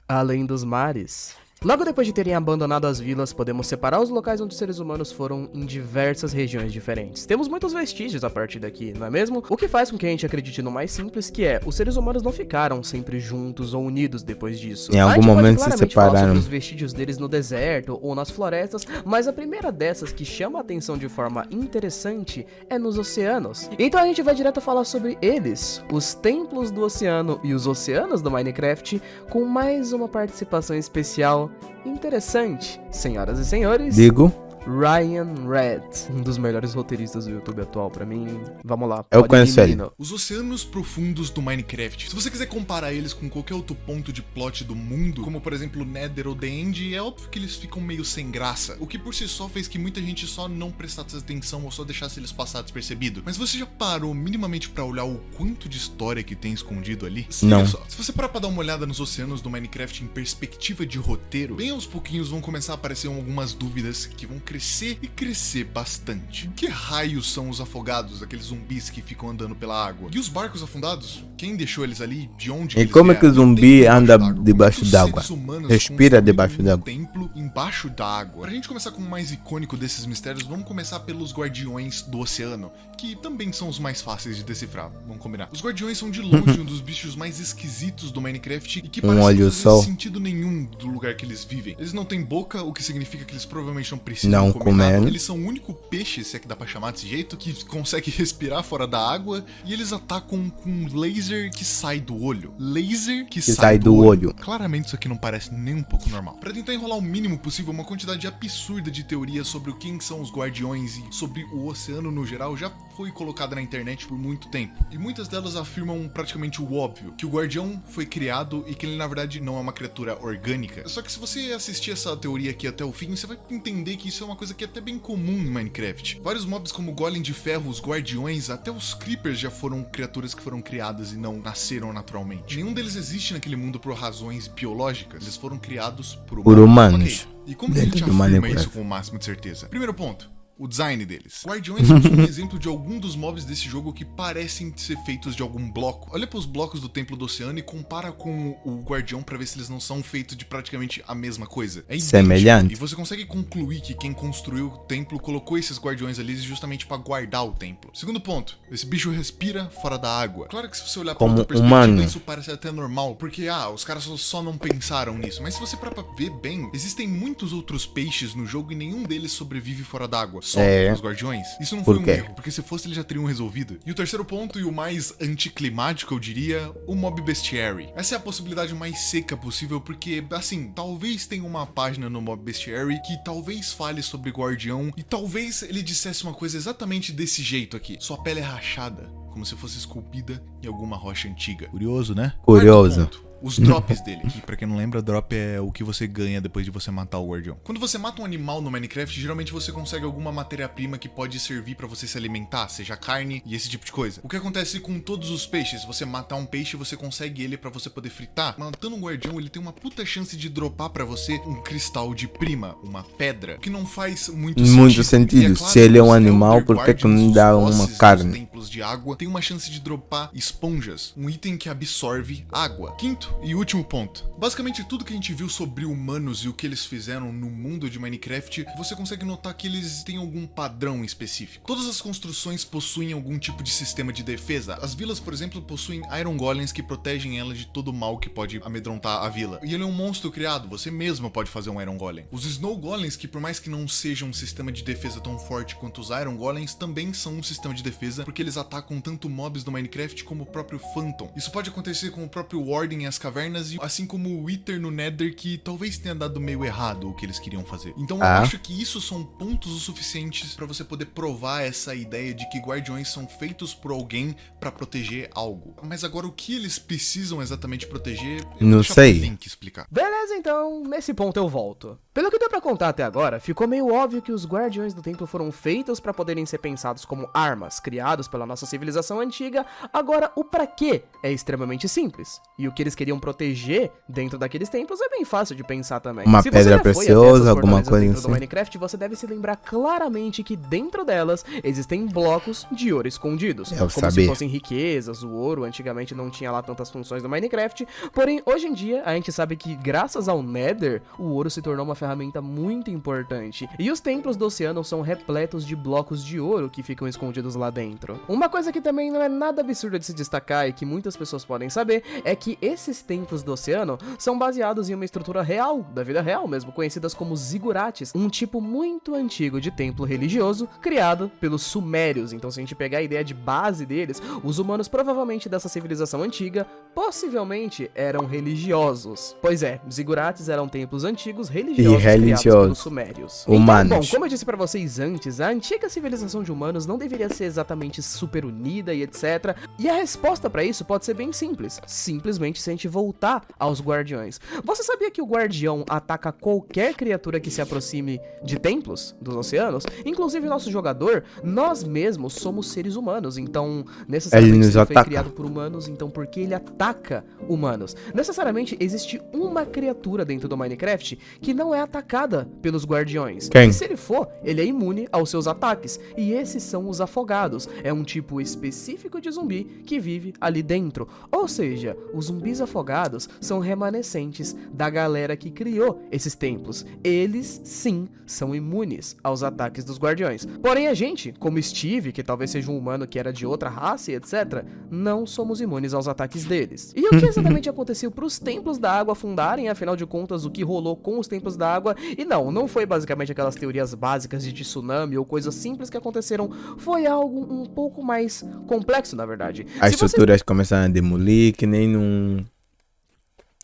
Speaker 2: Além dos mares. Logo depois de terem abandonado as vilas, podemos separar os locais onde os seres humanos foram em diversas regiões diferentes. Temos muitos vestígios a partir daqui, não é mesmo? O que faz com que a gente acredite no mais simples, que é, os seres humanos não ficaram sempre juntos ou unidos depois disso.
Speaker 1: Em algum momento se separaram.
Speaker 2: Falar sobre os vestígios deles no deserto ou nas florestas, mas a primeira dessas que chama a atenção de forma interessante é nos oceanos. Então a gente vai direto falar sobre eles, os templos do oceano e os oceanos do Minecraft, com mais uma participação especial interessante, senhoras e senhores.
Speaker 1: Digo,
Speaker 2: Ryan Red, um dos melhores roteiristas do YouTube atual pra mim. Vamos lá,
Speaker 1: eu
Speaker 2: pode ir,
Speaker 1: conheço ele.
Speaker 2: menino.
Speaker 4: Os oceanos profundos do Minecraft. Se você quiser comparar eles com qualquer outro ponto de plot do mundo, como por exemplo Nether ou The End, é óbvio que eles ficam meio sem graça, o que por si só fez que muita gente só não prestasse atenção ou só deixasse eles passar despercebido. Mas você já parou minimamente pra olhar o quanto de história que tem escondido ali?
Speaker 1: Não.
Speaker 4: Só, se você parar pra dar uma olhada nos oceanos do Minecraft em perspectiva de roteiro, bem aos pouquinhos vão começar a aparecer algumas dúvidas que vão crescer e crescer bastante. Que raios são os afogados, aqueles zumbis que ficam andando pela água? E os barcos afundados? Quem deixou eles ali? De onde
Speaker 1: E
Speaker 4: eles
Speaker 1: como é que
Speaker 4: vieram?
Speaker 1: o zumbi
Speaker 4: Tem
Speaker 1: anda
Speaker 4: d'água.
Speaker 1: debaixo
Speaker 4: Muitos
Speaker 1: d'água?
Speaker 4: seres humanos
Speaker 1: Respira
Speaker 4: construíram
Speaker 1: debaixo
Speaker 4: um
Speaker 1: d'água.
Speaker 4: templo embaixo da água. Pra gente começar com o mais icônico desses mistérios, vamos começar pelos guardiões do oceano, que também são os mais fáceis de decifrar, vamos combinar. Os guardiões são de longe um dos bichos mais esquisitos do Minecraft e que parecem
Speaker 1: olho
Speaker 4: não
Speaker 1: só.
Speaker 4: fazer sentido nenhum do lugar que eles vivem. Eles não têm boca, o que significa que eles provavelmente não precisam
Speaker 1: Não
Speaker 4: comer nada.
Speaker 1: comer.
Speaker 4: Eles são o único peixe, se é que dá pra chamar desse jeito, que consegue respirar fora da água, e eles atacam com um laser que sai do olho. Laser que sai do olho. Claramente isso aqui não parece nem um pouco normal. Pra tentar enrolar o mínimo possível, uma quantidade absurda de teorias sobre o quem são os guardiões e sobre o oceano no geral já foi colocada na internet por muito tempo. E muitas delas afirmam praticamente o óbvio, que o guardião foi criado e que ele na verdade não é uma criatura orgânica. Só que se você assistir essa teoria aqui até o fim, você vai entender que isso é uma coisa que é até bem comum em Minecraft. Vários mobs como o Golem de Ferro, os guardiões, até os Creepers já foram criaturas que foram criadas e não nasceram naturalmente. Nenhum deles existe naquele mundo por razões biológicas, eles foram criados por
Speaker 1: humanos.
Speaker 4: Ok. E como que a gente
Speaker 1: Dentro do
Speaker 4: afirma
Speaker 1: Minecraft.
Speaker 4: isso com o máximo de certeza? Primeiro ponto. O design deles. Guardiões são um exemplo de algum dos mobs desse jogo que parecem ser feitos de algum bloco. Olha para os blocos do Templo do Oceano e compara com o Guardião para ver se eles não são feitos de praticamente a mesma coisa. É idêntico.
Speaker 1: Semelhante.
Speaker 4: E você consegue concluir que quem construiu o templo colocou esses guardiões ali justamente para guardar o templo. Segundo ponto. Esse bicho respira fora da água. Claro que se você olhar para
Speaker 1: Como
Speaker 4: outra perspectiva,
Speaker 1: humano.
Speaker 4: isso parece até normal, porque os caras só não pensaram nisso. Mas se você parar pra ver bem, existem muitos outros peixes no jogo e nenhum deles sobrevive fora d'água. Só os guardiões. Isso não foi
Speaker 1: Por
Speaker 4: um
Speaker 1: quê?
Speaker 4: erro, porque se fosse eles já teriam resolvido. E o terceiro ponto, e o mais anticlimático, eu diria, o Mob Bestiary. Essa é a possibilidade mais seca possível, porque, assim, talvez tenha uma página no Mob Bestiary que talvez fale sobre guardião e talvez ele dissesse uma coisa exatamente desse jeito aqui. Sua pele é rachada, como se fosse esculpida em alguma rocha antiga. Curioso, né?
Speaker 1: Curioso.
Speaker 4: Quarto ponto. Os drops dele, que pra quem não lembra, drop é o que você ganha depois de você matar o guardião. Quando você mata um animal no Minecraft, geralmente você consegue alguma matéria-prima que pode servir pra você se alimentar, seja carne e esse tipo de coisa. O que acontece com todos os peixes? Se você matar um peixe, você consegue ele pra você poder fritar. Matando um guardião, ele tem uma puta chance de dropar pra você um cristal de prima, uma pedra, que não faz muito
Speaker 1: sentido.
Speaker 4: E é claro
Speaker 1: Se ele é um
Speaker 4: que os
Speaker 1: animal,
Speaker 4: Elder
Speaker 1: por que que não
Speaker 4: Guardians,
Speaker 1: dá
Speaker 4: os
Speaker 1: uma
Speaker 4: bosses dos
Speaker 1: carne?
Speaker 4: templos de água, tem uma chance de dropar esponjas, um item que absorve água. Quinto e último ponto. Basicamente tudo que a gente viu sobre humanos e o que eles fizeram no mundo de Minecraft, você consegue notar que eles têm algum padrão específico. Todas as construções possuem algum tipo de sistema de defesa. As vilas, por exemplo, possuem Iron Golems que protegem elas de todo o mal que pode amedrontar a vila. E ele é um monstro criado, você mesmo pode fazer um Iron Golem. Os Snow Golems, que por mais que não sejam um sistema de defesa tão forte quanto os Iron Golems, também são um sistema de defesa, porque eles atacam tanto mobs do Minecraft como o próprio Phantom. Isso pode acontecer com o próprio Warden e as cavernas, e assim como o Wither no Nether, que talvez tenha dado meio errado o que eles queriam fazer. Então eu acho que isso são pontos o suficientes pra você poder provar essa ideia de que guardiões são feitos por alguém pra proteger algo. Mas agora o que eles precisam exatamente proteger, eu vou
Speaker 1: Não
Speaker 4: deixar
Speaker 1: sei.
Speaker 4: pro Link explicar.
Speaker 2: Beleza, então, nesse ponto eu volto. Pelo que deu pra contar até agora, ficou meio óbvio que os Guardiões do Templo foram feitos pra poderem ser pensados como armas, criados pela nossa civilização antiga. Agora, o pra quê é extremamente simples. E o que eles queriam proteger dentro daqueles templos é bem fácil de pensar também.
Speaker 1: Uma
Speaker 2: Se
Speaker 1: pedra
Speaker 2: você já foi até
Speaker 1: preciosa,
Speaker 2: essas
Speaker 1: alguma
Speaker 2: fortalezas
Speaker 1: coisa
Speaker 2: dentro
Speaker 1: assim.
Speaker 2: do Minecraft, você deve se lembrar claramente que dentro delas existem blocos de ouro escondidos.
Speaker 1: Eu
Speaker 2: como
Speaker 1: sabia.
Speaker 2: se fossem riquezas, o ouro antigamente não tinha lá tantas funções no Minecraft. Porém, hoje em dia, a gente sabe que graças ao Nether, o ouro se tornou uma ferramenta muito importante. E os templos do oceano são repletos de blocos de ouro que ficam escondidos lá dentro. Uma coisa que também não é nada absurda de se destacar e que muitas pessoas podem saber é que esses templos do oceano são baseados em uma estrutura real, da vida real mesmo, conhecidas como zigurates, um tipo muito antigo de templo religioso criado pelos sumérios. Então, se a gente pegar a ideia de base deles, os humanos provavelmente dessa civilização antiga possivelmente eram religiosos. Pois é, zigurates eram templos antigos religiosos criados pelos sumérios.
Speaker 1: Humanos.
Speaker 2: Então, bom, como eu disse pra vocês antes, a antiga civilização de humanos não deveria ser exatamente super unida e etc. E a resposta pra isso pode ser bem simples. Simplesmente se a gente voltar aos guardiões. Você sabia que o guardião ataca qualquer criatura que se aproxime de templos dos oceanos? Inclusive nosso jogador, nós mesmos somos seres humanos, então necessariamente
Speaker 1: Ele nos
Speaker 2: ele foi
Speaker 1: ataca.
Speaker 2: criado por humanos, então por que ele ataca humanos? Necessariamente existe uma criatura dentro do Minecraft que não é atacada pelos guardiões.
Speaker 1: Quem?
Speaker 2: E se ele for, ele é imune aos seus ataques. E esses são os afogados. É um tipo específico de zumbi que vive ali dentro. Ou seja, os zumbis afogados são remanescentes da galera que criou esses templos. Eles, sim, são imunes aos ataques dos guardiões. Porém, a gente, como Steve, que talvez seja um humano que era de outra raça e etc., não somos imunes aos ataques deles. E o que exatamente aconteceu para os templos da água afundarem? Afinal de contas, o que rolou com os templos da água? E não foi basicamente aquelas teorias básicas de tsunami ou coisas simples que aconteceram. Foi algo um pouco mais complexo, na verdade.
Speaker 1: As
Speaker 2: Se você
Speaker 1: estruturas começaram a demolir, que nem num...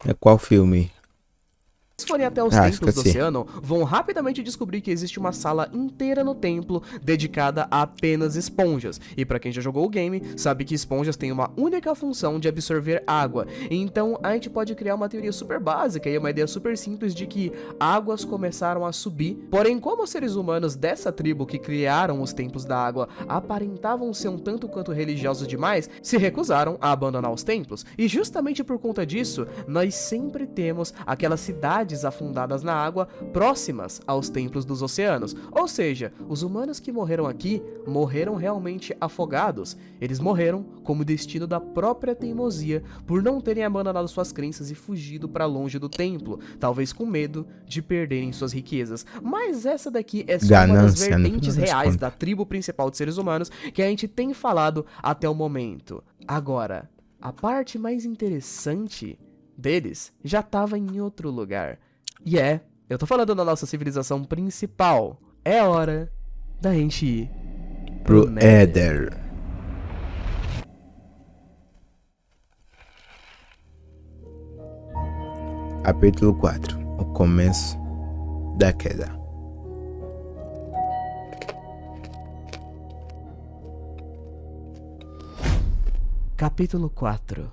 Speaker 1: É qual filme?
Speaker 2: forem até os
Speaker 1: Ah,
Speaker 2: templos do
Speaker 1: esqueci.
Speaker 2: oceano, vão rapidamente descobrir que existe uma sala inteira no templo dedicada a apenas esponjas. E pra quem já jogou o game, sabe que esponjas têm uma única função de absorver água. Então a gente pode criar uma teoria super básica e uma ideia super simples de que águas começaram a subir. Porém, como os seres humanos dessa tribo que criaram os templos da água aparentavam ser um tanto quanto religiosos demais, se recusaram a abandonar os templos. E justamente por conta disso, nós sempre temos aquelas cidades afundadas na água próximas aos templos dos oceanos. Ou seja, os humanos que morreram aqui morreram realmente afogados. Eles morreram como destino da própria teimosia por não terem abandonado suas crenças e fugido para longe do templo, talvez com medo de perderem suas riquezas. Mas essa daqui é só uma das
Speaker 1: Ganância, no
Speaker 2: vertentes
Speaker 1: final das
Speaker 2: reais
Speaker 1: contas.
Speaker 2: da tribo principal de seres humanos que a gente tem falado até o momento. Agora, a parte mais interessante deles já tava em outro lugar. E eu tô falando da nossa civilização principal. É hora da gente ir
Speaker 1: Pro Éder. Capítulo 4. O começo da queda.
Speaker 2: Capítulo 4.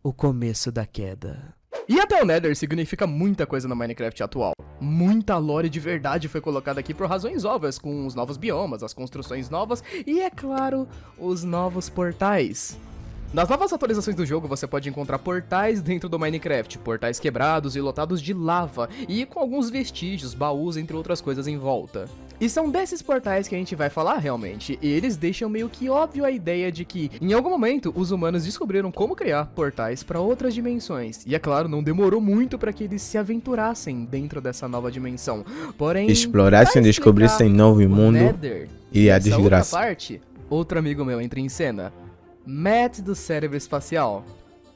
Speaker 2: O começo da queda. E até o Nether significa muita coisa no Minecraft atual. Muita lore de verdade foi colocada aqui por razões óbvias, com os novos biomas, as construções novas e, é claro, os novos portais. Nas novas atualizações do jogo você pode encontrar portais dentro do Minecraft, portais quebrados e lotados de lava, e com alguns vestígios, baús, entre outras coisas em volta. E são desses portais que a gente vai falar realmente, e eles deixam meio que óbvio a ideia de que, em algum momento, os humanos descobriram como criar portais para outras dimensões. E é claro, não demorou muito para que eles se aventurassem dentro dessa nova dimensão. Porém,
Speaker 1: Explorassem,
Speaker 2: pra
Speaker 1: descobrissem novo
Speaker 2: explicar o
Speaker 1: mundo
Speaker 2: Nether
Speaker 1: e a
Speaker 2: essa outra
Speaker 1: desgraça.
Speaker 2: parte, outro amigo meu entra em cena. Matt do Cérebro Espacial.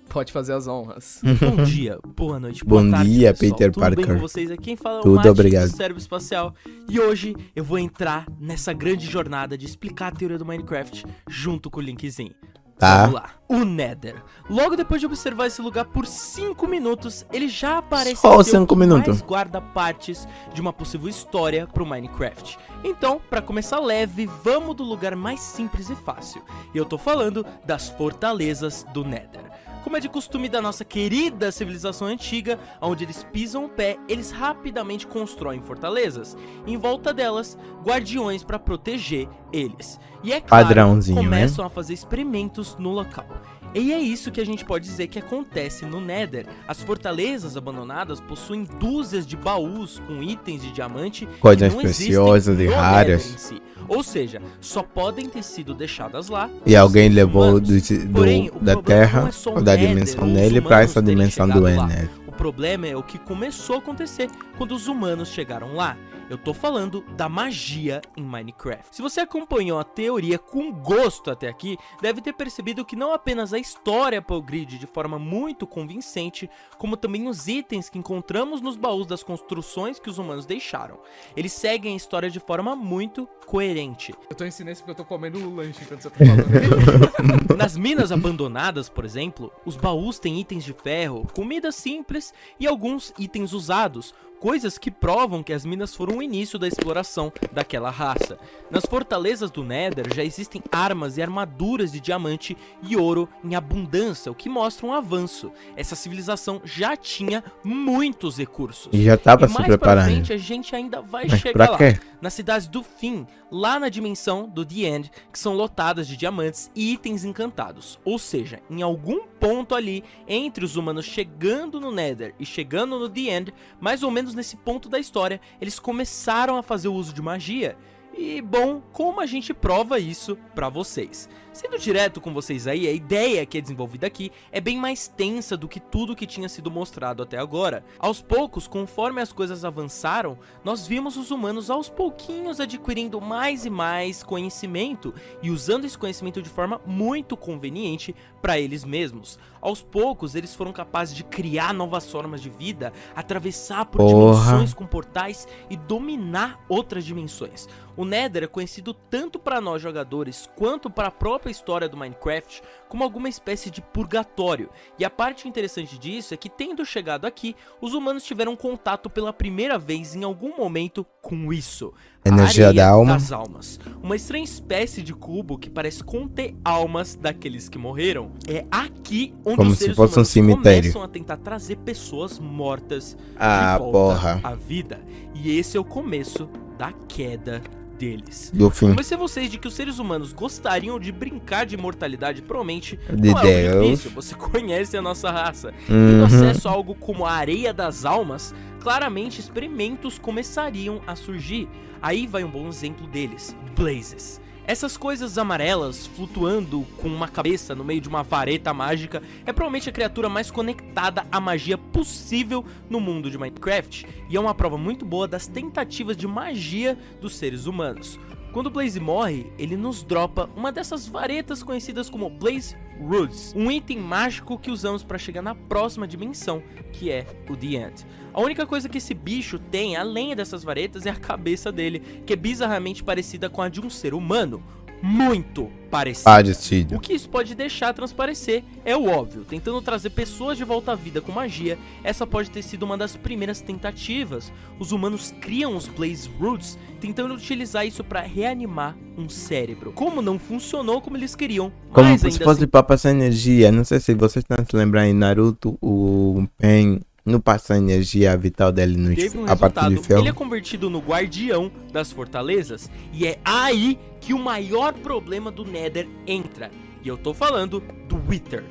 Speaker 2: Pode fazer as honras.
Speaker 5: Bom dia, boa noite,
Speaker 1: Bom
Speaker 5: boa tarde,
Speaker 1: dia,
Speaker 5: pessoal.
Speaker 1: Peter
Speaker 5: Tudo
Speaker 1: Parker.
Speaker 5: bem com vocês? Aqui quem fala é o
Speaker 1: Tudo
Speaker 5: Mate
Speaker 1: obrigado.
Speaker 5: do Cérebro Espacial. E hoje eu vou entrar nessa grande jornada de explicar a teoria do Minecraft junto com o Linkzinho.
Speaker 1: Tá.
Speaker 5: Vamos lá. o Nether. Logo depois de observar esse lugar por 5 minutos, ele já aparece
Speaker 1: Só
Speaker 5: ser o
Speaker 1: 5
Speaker 5: que
Speaker 1: minutos.
Speaker 5: mais guarda partes de uma possível história pro Minecraft. Então, pra começar leve, vamos do lugar mais simples e fácil. E eu tô falando das fortalezas do Nether. Como é de costume da nossa querida civilização antiga, onde eles pisam o pé, eles rapidamente constroem fortalezas. Em volta delas, guardiões para proteger eles. E é claro,
Speaker 1: Padrãozinho,
Speaker 5: começam a fazer experimentos no local. E é isso que a gente pode dizer que acontece no Nether. As fortalezas abandonadas possuem dúzias de baús com itens de diamante
Speaker 1: Coisas
Speaker 5: que não existem
Speaker 1: preciosas e
Speaker 5: no
Speaker 1: raras.
Speaker 5: Nether em si. Ou seja, só podem ter sido deixadas lá.
Speaker 1: E alguém
Speaker 5: pelos
Speaker 1: levou
Speaker 5: humanos. Porém, o
Speaker 1: da
Speaker 5: problema
Speaker 1: Terra
Speaker 5: não é só o
Speaker 1: ou da
Speaker 5: Nether
Speaker 1: dimensão
Speaker 5: ou os
Speaker 1: dele pra
Speaker 5: humanos
Speaker 1: essa
Speaker 5: terem
Speaker 1: dimensão do
Speaker 5: chegado lá.
Speaker 1: Ender.
Speaker 5: O problema é o que começou a acontecer quando os humanos chegaram lá. Eu tô falando da magia em Minecraft. Se você acompanhou a teoria com gosto até aqui, deve ter percebido que não apenas a história progride de forma muito convincente, como também os itens que encontramos nos baús das construções que os humanos deixaram. Eles seguem a história de forma muito coerente.
Speaker 2: Eu tô em silêncio porque eu tô comendo o lanche enquanto você tá falando.
Speaker 5: Nas minas abandonadas, por exemplo, os baús têm itens de ferro, comida simples e alguns itens usados, coisas que provam que as minas foram o início da exploração daquela raça. Nas fortalezas do Nether já existem armas e armaduras de diamante e ouro em abundância, o que mostra um avanço. Essa civilização já tinha muitos recursos.
Speaker 1: E já tava
Speaker 5: E
Speaker 1: se
Speaker 5: mais pra
Speaker 1: preparando.
Speaker 5: frente a gente ainda vai
Speaker 1: Mas
Speaker 5: chegar
Speaker 1: pra
Speaker 5: lá.
Speaker 1: quê?
Speaker 5: Nas cidades do fim, lá na dimensão do The End, que são lotadas de diamantes e itens encantados. Ou seja, em algum ponto ali, entre os humanos chegando no Nether e chegando no The End, mais ou menos nesse ponto da história, eles começaram a fazer o uso de magia. E, bom, como a gente prova isso pra vocês? Sendo direto com vocês aí, a ideia que é desenvolvida aqui é bem mais tensa do que tudo que tinha sido mostrado até agora. Aos poucos, conforme as coisas avançaram, nós vimos os humanos aos pouquinhos adquirindo mais e mais conhecimento e usando esse conhecimento de forma muito conveniente para eles mesmos. Aos poucos, eles foram capazes de criar novas formas de vida, atravessar por dimensões com portais e dominar outras dimensões. O Nether é conhecido tanto para nós jogadores quanto para a própria história do Minecraft como alguma espécie de purgatório. E a parte interessante disso é que, tendo chegado aqui, os humanos tiveram contato pela primeira vez em algum momento com isso.
Speaker 1: Energia
Speaker 5: A areia
Speaker 1: da alma.
Speaker 5: das almas. Uma estranha espécie de cubo que parece conter almas daqueles que morreram. É aqui onde
Speaker 1: Como
Speaker 5: os
Speaker 1: se
Speaker 5: seres
Speaker 1: fosse um
Speaker 5: humanos
Speaker 1: cemitério.
Speaker 5: começam a tentar trazer pessoas mortas
Speaker 1: Ah,
Speaker 5: de volta
Speaker 1: porra.
Speaker 5: à vida. E esse é o começo da queda deles.
Speaker 1: Do fim.
Speaker 5: Convencer vocês de que os seres humanos gostariam de brincar de imortalidade, provavelmente
Speaker 1: De
Speaker 5: não é algo
Speaker 1: Deus.
Speaker 5: difícil. Você conhece a nossa raça.
Speaker 1: Uhum.
Speaker 5: Tendo acesso a algo como a areia das almas, claramente experimentos começariam a surgir. Aí vai um bom exemplo deles, Blazes. Essas coisas amarelas flutuando com uma cabeça no meio de uma vareta mágica é provavelmente a criatura mais conectada à magia possível no mundo de Minecraft, e é uma prova muito boa das tentativas de magia dos seres humanos. Quando o Blaze morre, ele nos dropa uma dessas varetas conhecidas como Blaze Roots, um item mágico que usamos para chegar na próxima dimensão, que é o The End. A única coisa que esse bicho tem, além dessas varetas, é a cabeça dele, que é bizarramente parecida com a de um ser humano. Muito parecido.
Speaker 1: Parecido.
Speaker 5: O que isso pode deixar transparecer é o óbvio. Tentando trazer pessoas de volta à vida com magia, essa pode ter sido uma das primeiras tentativas. Os humanos criam os Blaze Roots, tentando utilizar isso para reanimar um cérebro. Como não funcionou como eles queriam,
Speaker 1: Como
Speaker 5: mas
Speaker 1: se
Speaker 5: ainda
Speaker 1: fosse
Speaker 5: assim,
Speaker 1: pra passar energia. Não sei se vocês estão se lembrando em Naruto, o Pen não passa a energia vital dele
Speaker 5: teve um
Speaker 1: a partir
Speaker 5: resultado.
Speaker 1: de ferro.
Speaker 5: Ele é convertido no guardião das fortalezas, e é aí que o maior problema do Nether entra. E eu tô falando do Wither.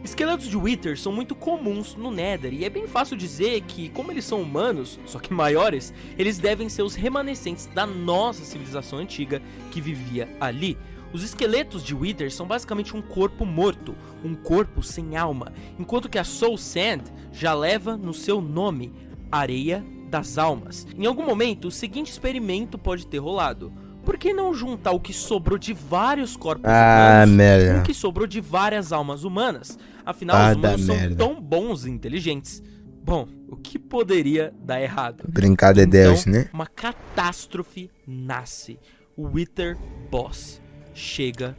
Speaker 5: Esqueletos de Wither são muito comuns no Nether, e é bem fácil dizer que, como eles são humanos, só que maiores, eles devem ser os remanescentes da nossa civilização antiga que vivia ali. Os esqueletos de Wither são basicamente um corpo morto, um corpo sem alma, enquanto que a Soul Sand já leva no seu nome, Areia das Almas. Em algum momento, o seguinte experimento pode ter rolado. Por que não juntar o que sobrou de vários corpos humanos com
Speaker 1: merda.
Speaker 5: o que sobrou de várias almas humanas? Afinal,
Speaker 1: Ah,
Speaker 5: os humanos
Speaker 1: da
Speaker 5: são
Speaker 1: merda.
Speaker 5: tão bons e inteligentes. Bom, o que poderia dar errado?
Speaker 1: Brincar de Deus, né?
Speaker 5: Uma catástrofe nasce. O Wither Boss chega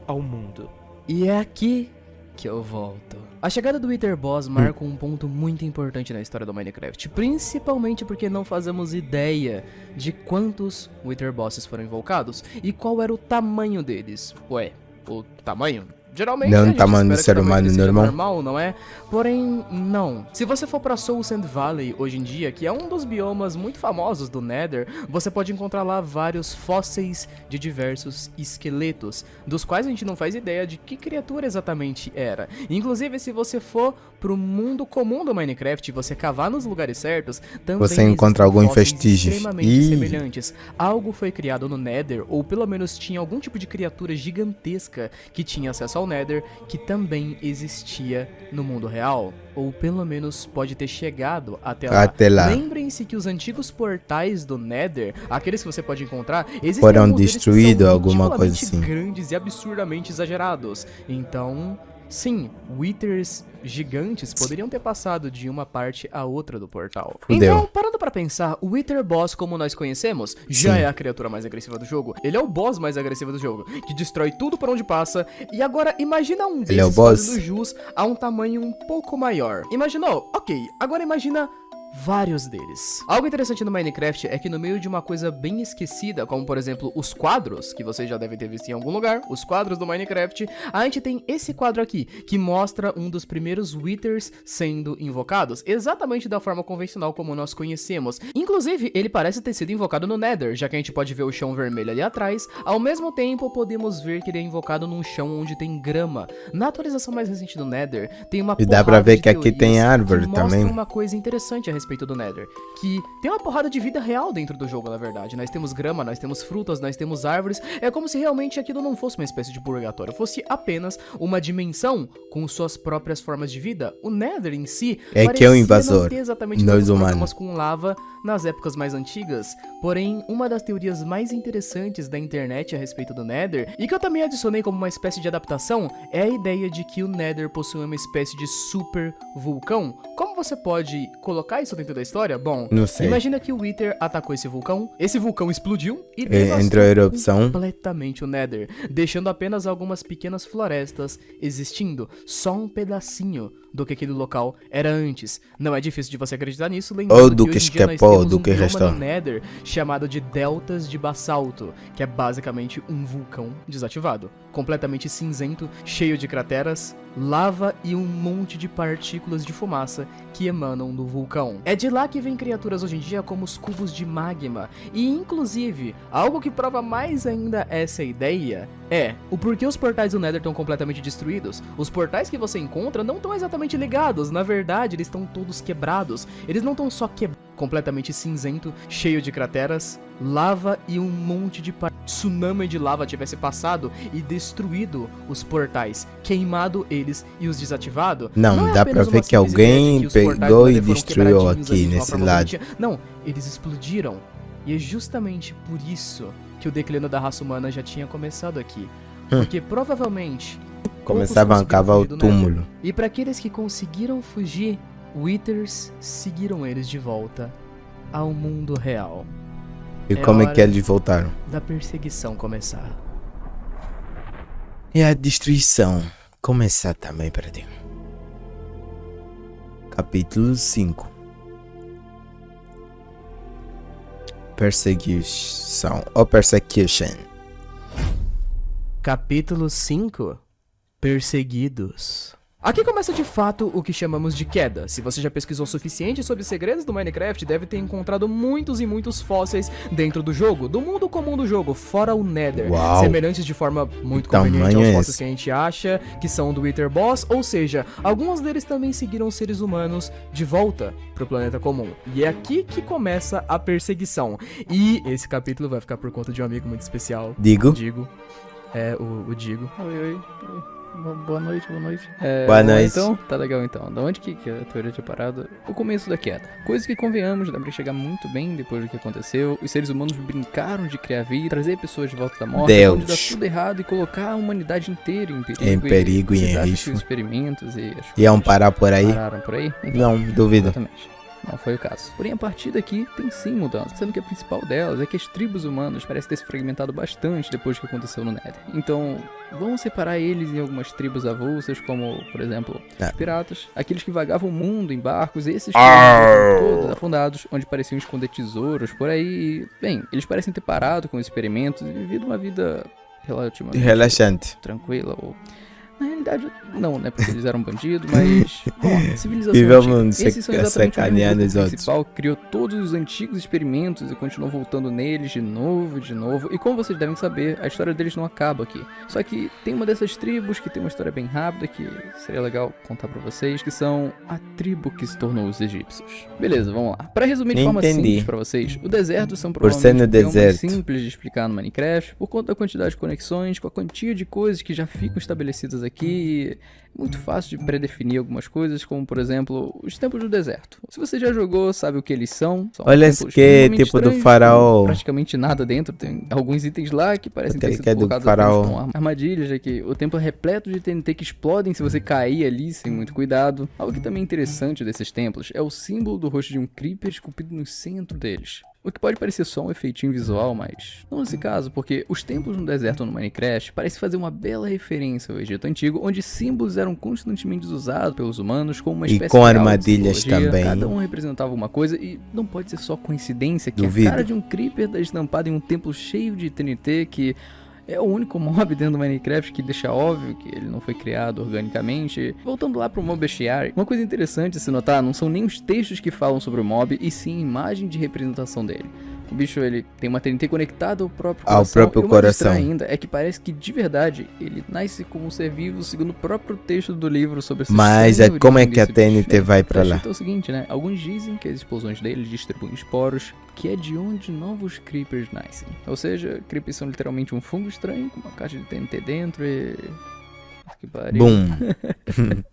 Speaker 5: ao mundo.
Speaker 2: E é aqui que eu volto. A chegada do Wither Boss marca um ponto muito importante na história do Minecraft, principalmente porque não fazemos ideia de quantos Wither Bosses foram invocados e qual era o tamanho deles. Ué, o tamanho? Geralmente
Speaker 1: Não,
Speaker 2: a gente
Speaker 1: tamanho do
Speaker 2: espera
Speaker 1: ser
Speaker 2: que o tamanho
Speaker 1: humano
Speaker 2: dele seja
Speaker 1: normal.
Speaker 2: não é? Porém, não. Se você for pra Soul Sand Valley hoje em dia, que é um dos biomas muito famosos do Nether, você pode encontrar lá vários fósseis de diversos esqueletos, dos quais a gente não faz ideia de que criatura exatamente era. Inclusive, se você for pro mundo comum do Minecraft e você cavar nos lugares certos, também
Speaker 1: Você encontra
Speaker 2: existem
Speaker 1: alguns
Speaker 2: fósseis
Speaker 1: vestígios.
Speaker 2: extremamente
Speaker 1: Ih.
Speaker 2: semelhantes. Algo foi criado no Nether, ou pelo menos tinha algum tipo de criatura gigantesca que tinha acesso ao Nether, que também existia no mundo real. Ou pelo menos pode ter chegado até lá.
Speaker 1: Até lá.
Speaker 2: Lembrem-se que os antigos portais do Nether, aqueles que você pode encontrar, existem
Speaker 1: Foram
Speaker 2: alguns deles que são
Speaker 1: destruídos, alguma coisa
Speaker 2: ridiculamente
Speaker 1: assim.
Speaker 2: grandes e absurdamente exagerados. Então, sim, Withers gigantes poderiam ter passado de uma parte a outra do portal.
Speaker 1: Fudeu.
Speaker 2: Então, parando pra pensar, o Wither Boss, como nós conhecemos, já
Speaker 1: Sim.
Speaker 2: é a criatura mais agressiva do jogo. Ele é o boss mais agressivo do jogo, que destrói tudo por onde passa. E agora, imagina um
Speaker 1: Ele é o
Speaker 2: desses
Speaker 1: boss.
Speaker 2: fazendo jus a um tamanho um pouco maior. Imaginou? Ok, agora imagina vários deles. Algo interessante no Minecraft é que no meio de uma coisa bem esquecida, como por exemplo os quadros, que vocês já devem ter visto em algum lugar, os quadros do Minecraft, a gente tem esse quadro aqui, que mostra um dos primeiros Withers sendo invocados, exatamente da forma convencional como nós conhecemos. Inclusive, ele parece ter sido invocado no Nether, já que a gente pode ver o chão vermelho ali atrás. Ao mesmo tempo, podemos ver que ele é invocado num chão onde tem grama. Na atualização mais recente do Nether, tem uma
Speaker 1: E dá pra
Speaker 2: porrada
Speaker 1: ver
Speaker 2: de
Speaker 1: que aqui tem
Speaker 2: teorias
Speaker 1: árvore
Speaker 2: que mostram
Speaker 1: também.
Speaker 2: uma coisa interessante a respeito do Nether, que tem uma porrada de vida real dentro do jogo, na verdade. Nós temos grama, nós temos frutas, nós temos árvores. É como se realmente aquilo não fosse uma espécie de purgatório, fosse apenas uma dimensão com suas próprias formas de vida. O Nether em si
Speaker 1: É que é o
Speaker 2: parecia
Speaker 1: invasor,
Speaker 2: não ter exatamente
Speaker 1: nós
Speaker 2: tantos
Speaker 1: humanos.
Speaker 2: problemas com lava nas épocas mais antigas. Porém, uma das teorias mais interessantes da internet a respeito do Nether, e que eu também adicionei como uma espécie de adaptação, é a ideia de que o Nether possui uma espécie de super vulcão. Como você pode colocar isso dentro da história? Bom,
Speaker 1: Não sei.
Speaker 2: imagina que o Wither atacou esse vulcão explodiu e
Speaker 1: Entrou em
Speaker 2: devastou
Speaker 1: erupção.
Speaker 2: completamente o Nether, deixando apenas algumas pequenas florestas existindo, só um pedacinho do que aquele local era antes. Não é difícil de você acreditar nisso, lembrando
Speaker 1: Ou do
Speaker 2: que
Speaker 1: que
Speaker 2: hoje em dia nós
Speaker 1: escapou,
Speaker 2: temos
Speaker 1: do
Speaker 2: um
Speaker 1: que
Speaker 2: bioma
Speaker 1: restou.
Speaker 2: no Nether chamado de deltas de basalto, que é basicamente um vulcão desativado, completamente cinzento, cheio de crateras, lava e um monte de partículas de fumaça que emanam do vulcão. É de lá que vem criaturas hoje em dia como os cubos de magma, e inclusive, algo que prova mais ainda essa ideia é o porquê os portais do Nether estão completamente destruídos. Os portais que você encontra não estão exatamente ligados, na verdade eles estão todos quebrados. Eles não estão só quebrados, completamente cinzento, cheio de crateras, lava e um monte de tsunami de lava tivesse passado e destruído os portais, queimado eles e os desativado.
Speaker 1: Não,
Speaker 2: é
Speaker 1: dá
Speaker 2: apenas
Speaker 1: pra ver
Speaker 2: uma
Speaker 1: que
Speaker 2: simples ideia
Speaker 1: alguém
Speaker 2: de que os portais do
Speaker 1: pegou e
Speaker 2: Nether foram
Speaker 1: destruiu
Speaker 2: quebradinhos
Speaker 1: aqui
Speaker 2: ali de uma
Speaker 1: nesse
Speaker 2: forma
Speaker 1: lado.
Speaker 2: bonitinha. Não, eles explodiram. E é justamente por isso que o declínio da raça humana já tinha começado aqui. Porque provavelmente
Speaker 1: Começavam a cavar o túmulo.
Speaker 2: E para aqueles que conseguiram fugir, Withers seguiram eles de volta ao mundo real.
Speaker 1: E
Speaker 2: É
Speaker 1: como é que
Speaker 2: hora
Speaker 1: eles voltaram?
Speaker 2: da perseguição começar.
Speaker 1: E a destruição começar também para ti. Capítulo 5. Perseguição ou persecution.
Speaker 2: Capítulo 5 Perseguidos. Aqui começa de fato o que chamamos de queda. Se você já pesquisou o suficiente sobre segredos do Minecraft, deve ter encontrado muitos e muitos fósseis dentro do jogo, do mundo comum do jogo, fora o Nether,
Speaker 1: Uau.
Speaker 2: semelhantes de forma muito
Speaker 1: Que
Speaker 2: conveniente
Speaker 1: tamanho
Speaker 2: aos
Speaker 1: é
Speaker 2: fósseis
Speaker 1: esse?
Speaker 2: que a gente acha que são do Wither Boss, ou seja, alguns deles também seguiram seres humanos de volta pro planeta comum. E é aqui que começa a perseguição. E esse capítulo vai ficar por conta de um amigo muito especial.
Speaker 1: Digo.
Speaker 2: Digo. É, o Digo.
Speaker 6: Oi. Boa noite.
Speaker 1: Boa noite.
Speaker 6: Então, tá legal então. Da onde que a teoria tinha parado? O começo da queda. Coisa que convenhamos, dá pra chegar muito bem depois do que aconteceu. Os seres humanos brincaram de criar vida, trazer pessoas de volta da morte,
Speaker 1: Deus.
Speaker 6: onde dá tudo errado e colocar a humanidade inteira em perigo.
Speaker 1: Em perigo e em
Speaker 6: cidades
Speaker 1: risco.
Speaker 6: de experimentos e as
Speaker 1: Iam
Speaker 6: coisas
Speaker 1: parar por aí?
Speaker 6: pararam por aí. Então,
Speaker 1: Não, duvido.
Speaker 6: exatamente. não foi o caso. Porém, a partir daqui tem sim mudanças, sendo que a principal delas é que as tribos humanas parecem ter se fragmentado bastante depois do que aconteceu no Nether. Então, vamos separar eles em algumas tribos avulsas, como, por exemplo, os piratas, aqueles que vagavam o mundo em barcos, esses que eram todos afundados, onde pareciam esconder tesouros por aí. Bem, eles parecem ter parado com os experimentos e vivido uma vida relativamente
Speaker 1: relaxante,
Speaker 6: tranquila, ou... Na realidade, não, né? Porque eles eram bandidos, mas... Bom, a civilização
Speaker 1: vivemos
Speaker 6: esses são exatamente
Speaker 1: sacaneando
Speaker 6: o
Speaker 1: os
Speaker 6: grupo
Speaker 1: outros.
Speaker 6: principal, criou todos os antigos experimentos e continuou voltando neles de novo. E como vocês devem saber, a história deles não acaba aqui. Só que tem uma dessas tribos que tem uma história bem rápida, que seria legal contar pra vocês, que são a tribo que se tornou os egípcios. Beleza, vamos lá. Pra resumir de forma simples pra vocês, o deserto são provavelmente mais simples de explicar no Minecraft, por conta da quantidade de conexões, com a quantia de coisas que já ficam estabelecidas aqui. Muito fácil de predefinir algumas coisas, como por exemplo, os templos do deserto. Se você já jogou, sabe o que eles são.
Speaker 1: Olha esse que tipo do faraó.
Speaker 6: Praticamente nada dentro. Tem alguns itens lá que parecem ter sido colocados com armadilhas, já que o templo é repleto de TNT que explodem se você cair ali sem muito cuidado. Algo que também é interessante desses templos é o símbolo do rosto de um creeper esculpido no centro deles. O que pode parecer só um efeitinho visual, mas não nesse caso, porque os templos no deserto no Minecraft parecem fazer uma bela referência ao Egito Antigo, onde símbolos eram constantemente usados pelos humanos como uma espécie
Speaker 1: de armadilhas também.
Speaker 6: Cada um representava uma coisa e não pode ser só coincidência que a cara de um creeper está estampada em um templo cheio de TNT que... é o único mob dentro do Minecraft que deixa óbvio que ele não foi criado organicamente. Voltando lá pro mob bestiário, uma coisa interessante a se notar não são nem os textos que falam sobre o mob, e sim a imagem de representação dele. O bicho, ele tem uma TNT conectada ao próprio coração. Ainda é que parece que, de verdade, ele nasce como um ser vivo, segundo o próprio texto do livro sobre essa
Speaker 1: Mas é como é que a TNT vai pra lá?
Speaker 6: É o seguinte, né? Alguns dizem que as explosões dele distribuem esporos, que é de onde novos creepers nascem. Ou seja, creepers são literalmente um fungo estranho, com uma caixa de TNT dentro e... que pariu.
Speaker 1: Boom.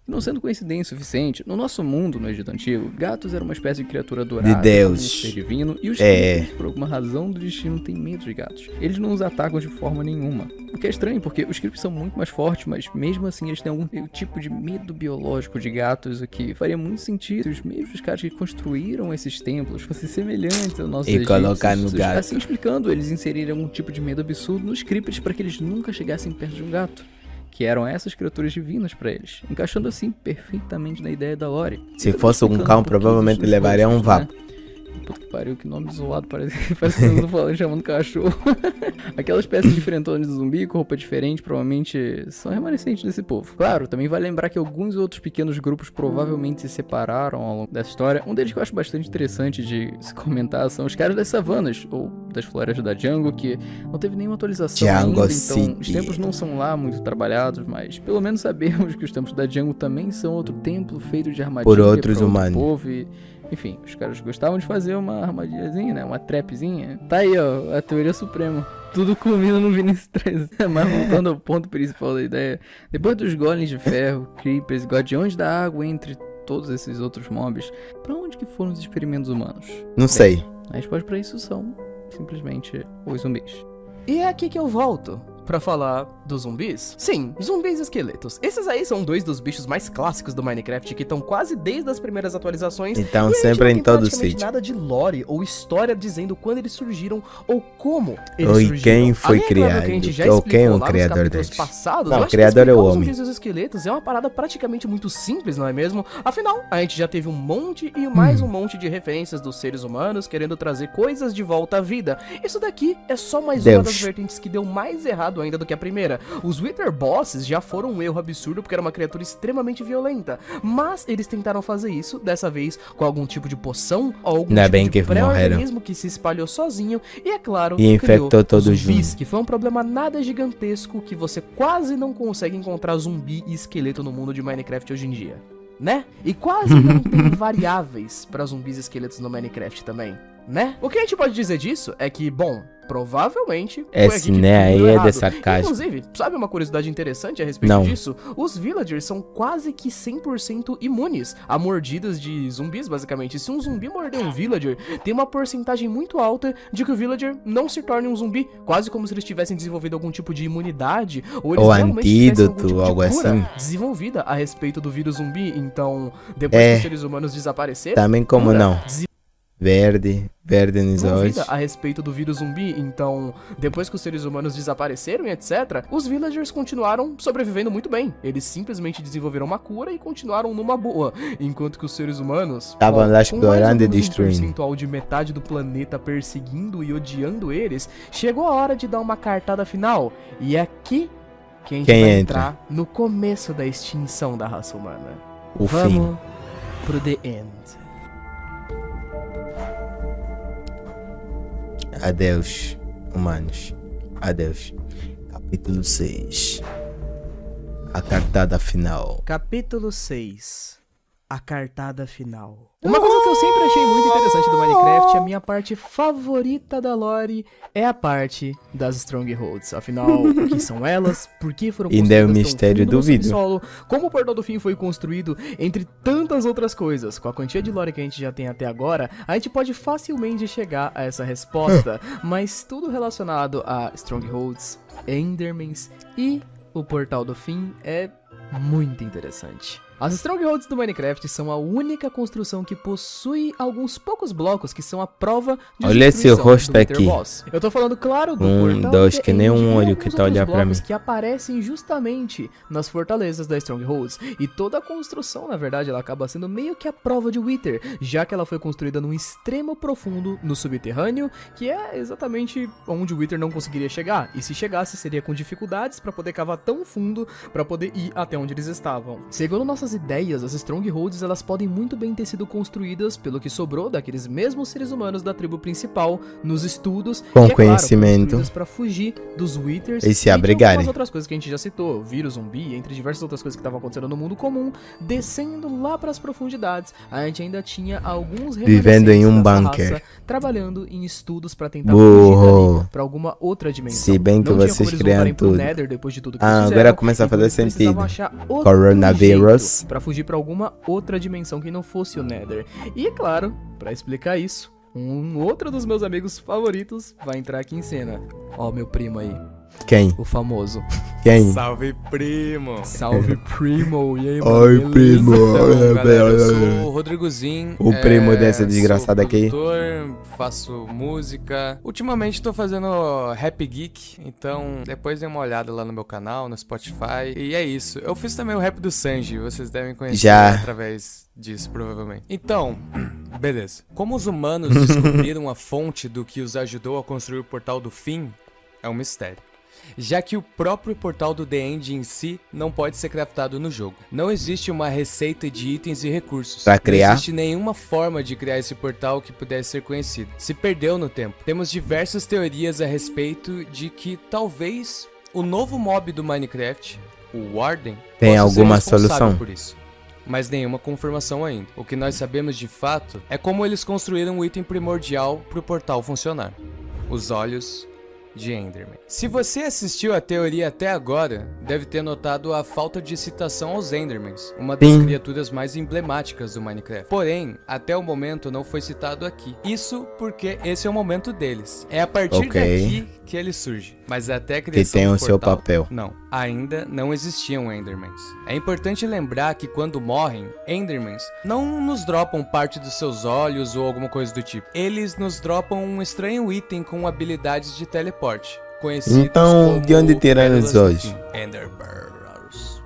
Speaker 6: Não sendo coincidência suficiente, no nosso mundo, no Egito Antigo, gatos eram uma espécie de criatura adorada,
Speaker 1: de Deus,
Speaker 6: um ser divino, e os creepers, por alguma razão do destino, têm medo de gatos. Eles não os atacam de forma nenhuma. O que é estranho, porque os creepers são muito mais fortes, mas mesmo assim eles têm algum tipo de medo biológico de gatos, o que faria muito sentido se os mesmos caras que construíram esses templos fossem semelhantes aos nossos egípcios. E colocar no gato. Assim explicando, eles inseriram algum tipo de medo absurdo nos creepers para que eles nunca chegassem perto de um gato, que eram essas criaturas divinas pra eles, encaixando assim perfeitamente na ideia da lore.
Speaker 1: Se fosse um cão, provavelmente levaria um vapo.
Speaker 6: Puta que pariu, que nome zoado, parece que eu tô falando, chamando cachorro. Aquelas peças diferentonas de zumbi com roupa diferente provavelmente são remanescentes desse povo. Claro, também vale lembrar que alguns outros pequenos grupos provavelmente se separaram ao longo dessa história. Um deles que eu acho bastante interessante de se comentar são os caras das savanas, ou das florestas da Jungle, que não teve nenhuma atualização ainda, então os templos não são lá muito trabalhados, mas pelo menos sabemos que os templos da Jungle também são outro templo feito de armadilha
Speaker 1: por outros humanos.
Speaker 6: Povo e... enfim, os caras gostavam de fazer uma armadilhazinha, né? Uma trapzinha. Tá aí, ó, a teoria suprema. Tudo culmina no Vinicius 13. Mas voltando ao ponto principal da ideia. Depois dos golems de ferro, creepers, guardiões da água, entre todos esses outros mobs, pra onde que foram os experimentos humanos?
Speaker 1: Não sei.
Speaker 6: A resposta pra isso são simplesmente os zumbis.
Speaker 2: E é aqui que eu volto pra falar dos zumbis. Sim, zumbis esqueletos. Esses aí são dois dos bichos mais clássicos do Minecraft, que estão quase desde as primeiras atualizações.
Speaker 1: Então sempre em todo sítio.
Speaker 2: Nada de lore ou história dizendo quando eles surgiram ou como eles
Speaker 1: ou
Speaker 2: surgiram.
Speaker 1: Quem foi criado, ou quem é o criador deles. Não, o criador é o homem.
Speaker 2: Os zumbis esqueletos é uma parada praticamente muito simples, não é mesmo? Afinal, a gente já teve um monte e mais um monte de referências dos seres humanos querendo trazer coisas de volta à vida. Isso daqui é só mais uma das vertentes que deu mais errado ainda do que a primeira. Os Wither Bosses já foram um erro absurdo porque era uma criatura extremamente violenta, mas eles tentaram fazer isso, dessa vez com algum tipo de poção ou algum tipo de pré-organismo que se espalhou sozinho e, é claro,
Speaker 1: e infectou todos os zumbis,
Speaker 2: que foi um problema nada gigantesco que você quase não consegue encontrar zumbi e esqueleto no mundo de Minecraft hoje em dia, né? E quase não tem variáveis para zumbis e esqueletos no Minecraft também. né? O que a gente pode dizer disso é que, bom, provavelmente
Speaker 1: Esse
Speaker 2: aqui que
Speaker 1: né
Speaker 2: tudo
Speaker 1: aí
Speaker 2: deu
Speaker 1: é
Speaker 2: errado.
Speaker 1: de sarcasmo.
Speaker 2: Inclusive, sabe uma curiosidade interessante a respeito
Speaker 1: Não.
Speaker 2: disso? Os villagers são quase que 100% imunes a mordidas de zumbis, basicamente. Se um zumbi morder um villager, tem uma porcentagem muito alta de que o villager não se torne um zumbi, quase como se eles tivessem desenvolvido algum tipo de imunidade, ou eles
Speaker 1: Ou
Speaker 2: realmente tivessem algum
Speaker 1: antídoto,
Speaker 2: tipo de
Speaker 1: algo
Speaker 2: cura
Speaker 1: assim.
Speaker 2: desenvolvida a respeito do vírus zumbi. Então, depois que os seres humanos desapareceram,
Speaker 1: Também como
Speaker 2: cura
Speaker 1: não. Verde nos olhos.
Speaker 2: desenvolvida a respeito do vírus zumbi. Então, depois que os seres humanos desapareceram e etc, os villagers continuaram sobrevivendo muito bem. Eles simplesmente desenvolveram uma cura e continuaram numa boa, enquanto que os seres humanos
Speaker 1: Estavam lá
Speaker 2: com mais ou
Speaker 1: explorando e
Speaker 2: menos um
Speaker 1: destruindo.
Speaker 2: percentual de metade do planeta perseguindo e odiando eles, chegou a hora de dar uma cartada final. E é aqui que a gente
Speaker 1: Quem
Speaker 2: vai
Speaker 1: entra?
Speaker 2: entrar no começo da extinção da raça humana.
Speaker 1: O
Speaker 2: Vamos
Speaker 1: fim.
Speaker 2: pro The End.
Speaker 1: Adeus, humanos. Adeus. Capítulo 6. A cartada final.
Speaker 2: Capítulo 6. A cartada final. Uma coisa que eu sempre achei muito interessante do Minecraft, a minha parte favorita da lore, é a parte das Strongholds. Afinal, o que são elas? Por que foram
Speaker 1: Ainda é o
Speaker 2: construídas tão
Speaker 1: mistério
Speaker 2: fundo
Speaker 1: do
Speaker 2: no
Speaker 1: vídeo.
Speaker 2: subsolo? Como o Portal do Fim foi construído, entre tantas outras coisas. Com a quantia de lore que a gente já tem até agora, a gente pode facilmente chegar a essa resposta. Mas tudo relacionado a Strongholds, Endermans e o Portal do Fim é muito interessante. As Strongholds do Minecraft são a única construção que possui alguns poucos blocos que são a prova de
Speaker 1: Olha esse
Speaker 2: destruição
Speaker 1: rosto
Speaker 2: do Nether
Speaker 1: aqui.
Speaker 2: Boss. Eu tô falando, claro, do Portal
Speaker 1: dois,
Speaker 2: The
Speaker 1: que nem
Speaker 2: End
Speaker 1: um
Speaker 2: e
Speaker 1: olho
Speaker 2: alguns
Speaker 1: que tá
Speaker 2: outros
Speaker 1: olhando pra
Speaker 2: blocos
Speaker 1: mim.
Speaker 2: que aparecem justamente nas fortalezas da Strongholds. E toda a construção, na verdade, ela acaba sendo meio que a prova de Wither, já que ela foi construída num extremo profundo no subterrâneo, que é exatamente onde o Wither não conseguiria chegar. E se chegasse, seria com dificuldades pra poder cavar tão fundo pra poder ir até onde eles estavam. Segundo nossas ideias, as Strongholds elas podem muito bem ter sido construídas pelo que sobrou daqueles mesmos seres humanos da tribo principal nos estudos
Speaker 1: Com
Speaker 2: e, é claro,
Speaker 1: conhecimento.
Speaker 2: construídas pra fugir dos Withers
Speaker 1: E se
Speaker 2: e
Speaker 1: abrigarem.
Speaker 2: de algumas outras coisas que a gente já citou, vírus zumbi, entre diversas outras coisas que estavam acontecendo no mundo comum, descendo lá pras profundidades, a gente ainda tinha alguns
Speaker 1: Vivendo em um
Speaker 2: remanescentes dessa
Speaker 1: bunker.
Speaker 2: raça, trabalhando em estudos pra tentar
Speaker 1: Burro.
Speaker 2: fugir dali pra alguma outra dimensão.
Speaker 1: Se bem que
Speaker 2: Não tinha
Speaker 1: vocês
Speaker 2: como eles
Speaker 1: criam
Speaker 2: voltarem pro
Speaker 1: tudo.
Speaker 2: Nether depois de tudo que
Speaker 1: Ah,
Speaker 2: eles
Speaker 1: agora
Speaker 2: fizeram,
Speaker 1: começa a
Speaker 2: então
Speaker 1: fazer
Speaker 2: eles precisavam
Speaker 1: sentido.
Speaker 2: achar outro
Speaker 1: Coronavírus.
Speaker 2: jeito pra fugir pra alguma outra dimensão que não fosse o Nether. E é claro, pra explicar isso, um outro dos meus amigos favoritos vai entrar aqui em cena. Ó, meu primo aí,
Speaker 1: Quem?
Speaker 2: o famoso.
Speaker 1: Quem?
Speaker 7: Salve, primo!
Speaker 2: Salve, primo! E aí, mano?
Speaker 1: Oi,
Speaker 2: beleza?
Speaker 1: primo.
Speaker 7: Então, galera, eu sou o Rodrigozinho.
Speaker 1: O primo dessa desgraçada
Speaker 7: sou
Speaker 1: aqui.
Speaker 7: produtor, faço música. Ultimamente tô fazendo Rap Geek, então depois dê uma olhada lá no meu canal, no Spotify. E é isso. Eu fiz também o rap do Sanji, vocês devem conhecer
Speaker 1: Já.
Speaker 7: através disso, provavelmente. Então, beleza. Como os humanos descobriram a fonte do que os ajudou a construir o Portal do Fim, é um mistério. Já que o próprio portal do The End em si não pode ser craftado no jogo. Não existe uma receita de itens e recursos.
Speaker 1: Pra criar?
Speaker 7: Não existe nenhuma forma de criar esse portal que pudesse ser conhecido. Se perdeu no tempo. Temos diversas teorias a respeito de que talvez o novo mob do Minecraft, o Warden,
Speaker 1: Tem
Speaker 7: possa ser
Speaker 1: alguma
Speaker 7: responsável
Speaker 1: solução?
Speaker 7: por isso. Mas nenhuma confirmação ainda. O que nós sabemos de fato é como eles construíram um item primordial para o portal funcionar. Os olhos de Enderman. Se você assistiu a teoria até agora, deve ter notado a falta de citação aos Endermans, uma das
Speaker 1: Sim.
Speaker 7: criaturas mais emblemáticas do Minecraft. Porém, até o momento não foi citado aqui. Isso porque esse é o momento deles. É a partir
Speaker 1: Ok.
Speaker 7: daqui que ele surge. Mas até a criação
Speaker 1: tem
Speaker 7: do
Speaker 1: o seu
Speaker 7: portal,
Speaker 1: papel.
Speaker 7: não, ainda não existiam Endermans. É importante lembrar que quando morrem, Endermans não nos dropam parte dos seus olhos ou alguma coisa do tipo. Eles nos dropam um estranho item com habilidades de teleporte, conhecidos
Speaker 1: Então,
Speaker 7: como
Speaker 1: de onde tiraram
Speaker 7: Pérolas
Speaker 1: os
Speaker 7: do
Speaker 1: olhos?
Speaker 7: Fim. Enderpearls.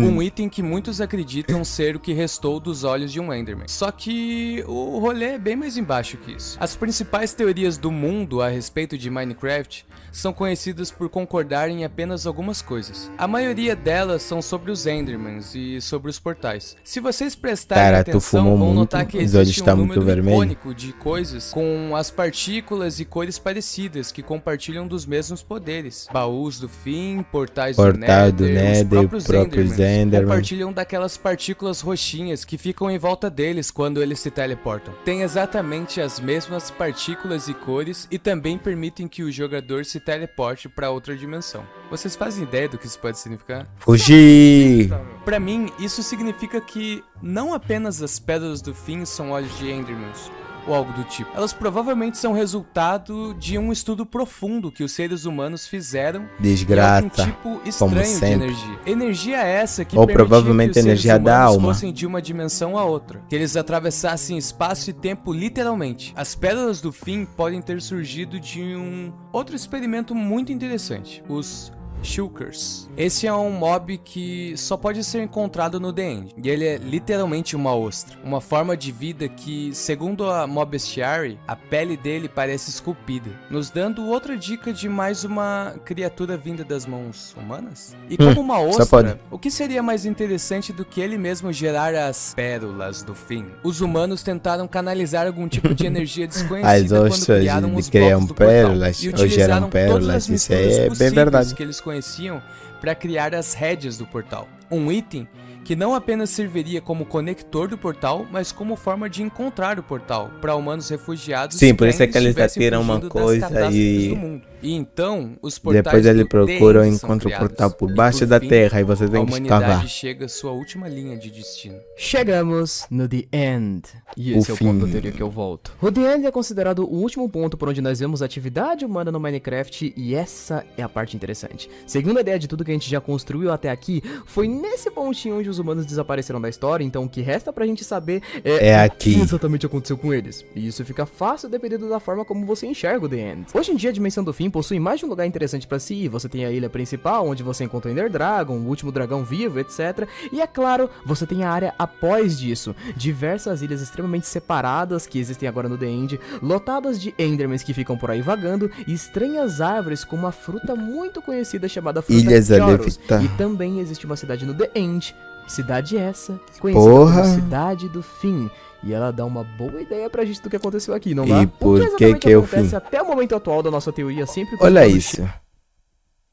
Speaker 7: Um item que muitos acreditam ser o que restou dos olhos de um Enderman. Só que o rolê é bem mais embaixo que isso. As principais teorias do mundo a respeito de Minecraft são conhecidas por concordarem em apenas algumas coisas. A maioria delas são sobre os Endermans e sobre os portais. Se vocês prestarem
Speaker 1: Cara, tu
Speaker 7: atenção,
Speaker 1: fumou
Speaker 7: vão
Speaker 1: muito,
Speaker 7: notar que
Speaker 1: os olhos
Speaker 7: existe um
Speaker 1: tá muito
Speaker 7: número
Speaker 1: vermelho.
Speaker 7: icônico de coisas com as partículas e cores parecidas que compartilham dos mesmos poderes. Baús do fim, portais
Speaker 1: Portal do
Speaker 7: do Nether,
Speaker 1: Nether,
Speaker 7: os próprios
Speaker 1: próprios Enderman.
Speaker 7: compartilham daquelas partículas roxinhas que ficam em volta deles quando eles se teleportam. Tem exatamente as mesmas partículas e cores e também permitem que o jogador se teleporte para outra dimensão. Vocês fazem ideia do que isso pode significar?
Speaker 1: Fugir!
Speaker 7: Pra mim, isso significa que não apenas as pedras do fim são olhos de Endermans, ou algo do tipo. Elas provavelmente são resultado de um estudo profundo que os seres humanos fizeram
Speaker 1: Desgraça,
Speaker 7: de algum tipo
Speaker 1: como
Speaker 7: estranho de
Speaker 1: sempre.
Speaker 7: energia. Energia essa que
Speaker 1: Ou
Speaker 7: permitia
Speaker 1: provavelmente
Speaker 7: que os seres
Speaker 1: energia da
Speaker 7: humanos
Speaker 1: alma.
Speaker 7: fossem de uma dimensão a outra, que eles atravessassem espaço e tempo literalmente. As pedras do fim podem ter surgido de um outro experimento muito interessante, os Shulkers. Esse é um mob que só pode ser encontrado no The End. E ele é literalmente uma ostra. Uma forma de vida que, segundo a Mob Bestiary, a pele dele parece esculpida. Nos dando outra dica de mais uma criatura vinda das mãos humanas. E como uma
Speaker 1: só pode.
Speaker 7: ostra, o que seria mais interessante do que ele mesmo gerar as pérolas do fim? Os humanos tentaram canalizar algum tipo de energia
Speaker 1: As
Speaker 7: desconhecida quando
Speaker 1: ostras
Speaker 7: criaram
Speaker 1: de
Speaker 7: os
Speaker 1: criam
Speaker 7: blocos do portal.
Speaker 1: pérolas
Speaker 7: E
Speaker 1: ou geram
Speaker 7: utilizaram todas
Speaker 1: pérolas,
Speaker 7: as
Speaker 1: isso
Speaker 7: misturas
Speaker 1: aí é bem
Speaker 7: possíveis
Speaker 1: verdade.
Speaker 7: que eles conheciam para criar as rédeas do portal. Um item que não apenas serviria como conector do portal, mas como forma de encontrar o portal para humanos refugiados.
Speaker 1: Sim, por isso é
Speaker 7: ainda
Speaker 1: que eles
Speaker 7: estivessem
Speaker 1: atiram uma
Speaker 7: fugindo das
Speaker 1: coisa
Speaker 7: catástrofes
Speaker 1: e
Speaker 7: do mundo. E então, os portais
Speaker 1: depois ele
Speaker 7: do
Speaker 1: procura ou
Speaker 7: The End são
Speaker 1: encontra o
Speaker 7: criados.
Speaker 1: portal por
Speaker 7: E,
Speaker 1: baixo da
Speaker 7: fim,
Speaker 1: terra e você
Speaker 7: a
Speaker 1: tem que
Speaker 7: humanidade
Speaker 1: escavar.
Speaker 7: chega à sua última linha de destino.
Speaker 2: Chegamos no The End. E esse é o
Speaker 1: fim.
Speaker 2: ponto da teoria que eu volto. O The End é considerado o último ponto por onde nós vemos a atividade humana no Minecraft, e essa é a parte interessante. Segundo a ideia de tudo que a gente já construiu até aqui, foi nesse pontinho onde os humanos desapareceram da história, então o que resta pra gente saber
Speaker 1: É
Speaker 2: o
Speaker 1: aqui.
Speaker 2: que exatamente aconteceu com eles. E isso fica fácil dependendo da forma como você enxerga o The End. Hoje em dia, a Dimensão do Fim possui mais de um lugar interessante pra se ir. Você tem a ilha principal, onde você encontra o Ender Dragon, o último dragão vivo, etc. E é claro, você tem a área após disso. Diversas ilhas extremamente separadas que existem agora no The End, lotadas de Endermans que ficam por aí vagando, e estranhas árvores com uma fruta muito conhecida chamada fruta
Speaker 1: Ilhas
Speaker 2: Kyoros.
Speaker 1: Alevita.
Speaker 2: E também existe uma cidade no The End, cidade essa, conhecida
Speaker 1: Porra.
Speaker 2: como Cidade do Fim. E ela dá uma boa ideia pra gente do que aconteceu aqui, não
Speaker 1: E
Speaker 2: dá?
Speaker 1: por
Speaker 2: o
Speaker 1: que
Speaker 2: exatamente
Speaker 1: que é o
Speaker 2: acontece
Speaker 1: fim?
Speaker 2: até o momento atual da nossa teoria, sempre que
Speaker 1: Olha
Speaker 2: os humanos
Speaker 1: isso.
Speaker 2: chegam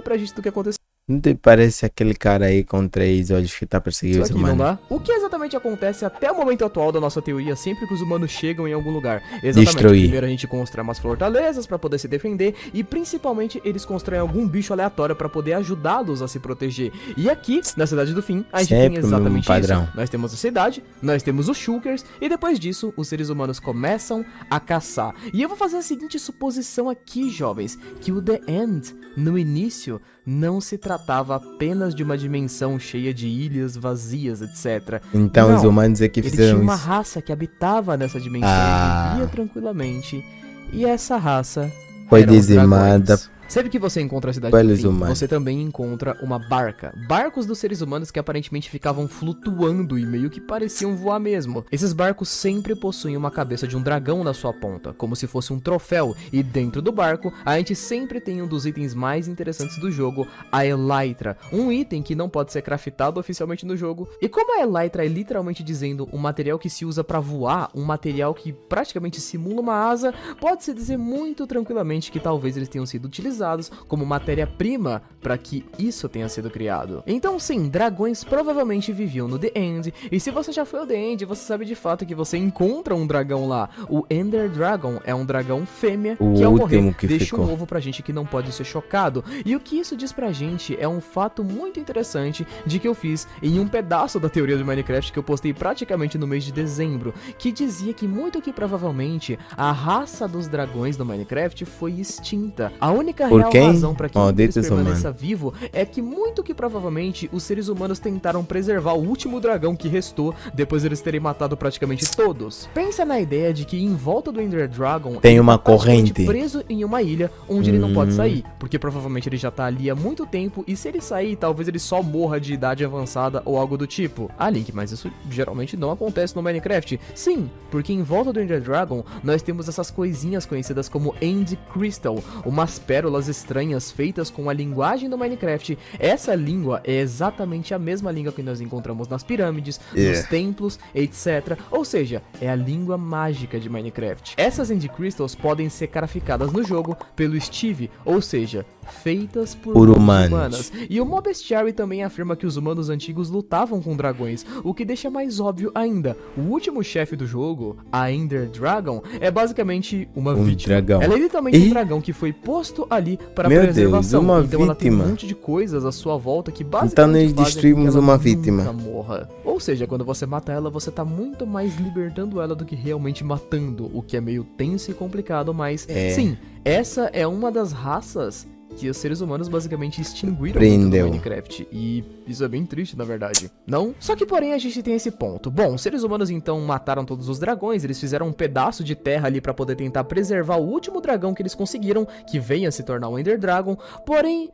Speaker 2: pra gente do que aconteceu
Speaker 1: Não te parece aquele cara aí com 3 olhos que tá perseguindo os
Speaker 2: aqui, não
Speaker 1: humanos?
Speaker 2: dá? O que exatamente acontece até o momento atual da nossa teoria, sempre que os humanos chegam em algum lugar? Exatamente.
Speaker 1: Destruir.
Speaker 2: Primeiro a gente constrói umas fortalezas pra poder se defender, e principalmente eles constroem algum bicho aleatório pra poder ajudá-los a se proteger. E aqui, na Cidade do Fim, a gente
Speaker 1: Sempre
Speaker 2: tem
Speaker 1: o mesmo
Speaker 2: exatamente
Speaker 1: padrão.
Speaker 2: isso. Nós temos a cidade, nós temos os Shulkers, e depois disso, os seres humanos começam a caçar. E eu vou fazer a seguinte suposição aqui, jovens, que o The End, no início, não se tratava apenas de uma dimensão cheia de ilhas vazias, etc.
Speaker 1: Então
Speaker 2: Não,
Speaker 1: os humanos é que
Speaker 2: Ele tinha
Speaker 1: fizeram
Speaker 2: uma
Speaker 1: isso.
Speaker 2: raça que habitava nessa dimensão
Speaker 1: Ah.
Speaker 2: e vivia tranquilamente. E essa raça
Speaker 1: Foi
Speaker 2: eram os
Speaker 1: dizimada
Speaker 2: dragões. Sempre que você encontra a cidade
Speaker 1: pelos
Speaker 2: do fim,
Speaker 1: humanos.
Speaker 2: você também encontra uma barca. Barcos dos seres humanos que aparentemente ficavam flutuando e meio que pareciam voar mesmo. Esses barcos sempre possuem uma cabeça de um dragão na sua ponta, como se fosse um troféu. E dentro do barco, a gente sempre tem um dos itens mais interessantes do jogo, a Elytra. Um item que não pode ser craftado oficialmente no jogo. E como a Elytra é literalmente dizendo um material que se usa pra voar, um material que praticamente simula uma asa, pode-se dizer muito tranquilamente que talvez eles tenham sido utilizados como matéria-prima para que isso tenha sido criado. Então sim, dragões provavelmente viviam no The End, e se você já foi ao The End, você sabe de fato que você encontra um dragão lá. O Ender Dragon é um dragão fêmea
Speaker 1: O
Speaker 2: que ao
Speaker 1: último
Speaker 2: morrer
Speaker 1: que
Speaker 2: deixa
Speaker 1: ficou.
Speaker 2: um ovo pra gente que não pode ser chocado. E o que isso diz pra gente é um fato muito interessante de que eu fiz em um pedaço da teoria do Minecraft que eu postei praticamente no mês de dezembro, que dizia que muito que provavelmente a raça dos dragões do Minecraft foi extinta. A única
Speaker 1: Por
Speaker 2: real
Speaker 1: quem?
Speaker 2: razão pra que um deles
Speaker 1: Malditos
Speaker 2: permaneça vivo é que muito que provavelmente os seres humanos tentaram preservar o último dragão que restou depois eles terem matado praticamente todos. Pensa na ideia de que em volta do Ender Dragon
Speaker 1: Tem
Speaker 2: ele
Speaker 1: uma
Speaker 2: tá praticamente
Speaker 1: corrente.
Speaker 2: preso em uma ilha onde ele não pode sair, porque provavelmente ele já tá ali há muito tempo, e se ele sair, talvez ele só morra de idade avançada ou algo do tipo. Ah, Link, mas isso geralmente não acontece no Minecraft. Sim, porque em volta do Ender Dragon nós temos essas coisinhas conhecidas como End Crystal, umas pérolas pérolas estranhas feitas com a linguagem do Minecraft. Essa língua é exatamente a mesma língua que nós encontramos nas pirâmides, nos templos, etc. Ou seja, é a língua mágica de Minecraft. Essas End Crystals podem ser craficadas no jogo pelo Steve, ou seja, feitas por humanos. E o Mobestiary também afirma que os humanos antigos lutavam com dragões, o que deixa mais óbvio ainda. O último chefe do jogo, a Ender Dragon, é basicamente uma vítima.
Speaker 1: Dragão.
Speaker 2: Ela é literalmente um dragão que foi posto ali para preservação. Então ela tem um monte de coisas à sua volta que basicamente
Speaker 1: então nós
Speaker 2: fazem com que
Speaker 1: destruímos
Speaker 2: ela
Speaker 1: uma
Speaker 2: nunca
Speaker 1: vítima.
Speaker 2: morra. Ou seja, quando você mata ela, você tá muito mais libertando ela do que realmente matando, o que é meio tenso e complicado, mas sim, essa é uma das raças que os seres humanos basicamente extinguiram no Minecraft. E isso é bem triste, na verdade. Não? Só que, porém, a gente tem esse ponto. Bom, os seres humanos, então, mataram todos os dragões. Eles fizeram um pedaço de terra ali pra poder tentar preservar o último dragão que eles conseguiram, que venha a se tornar o Ender Dragon. Porém,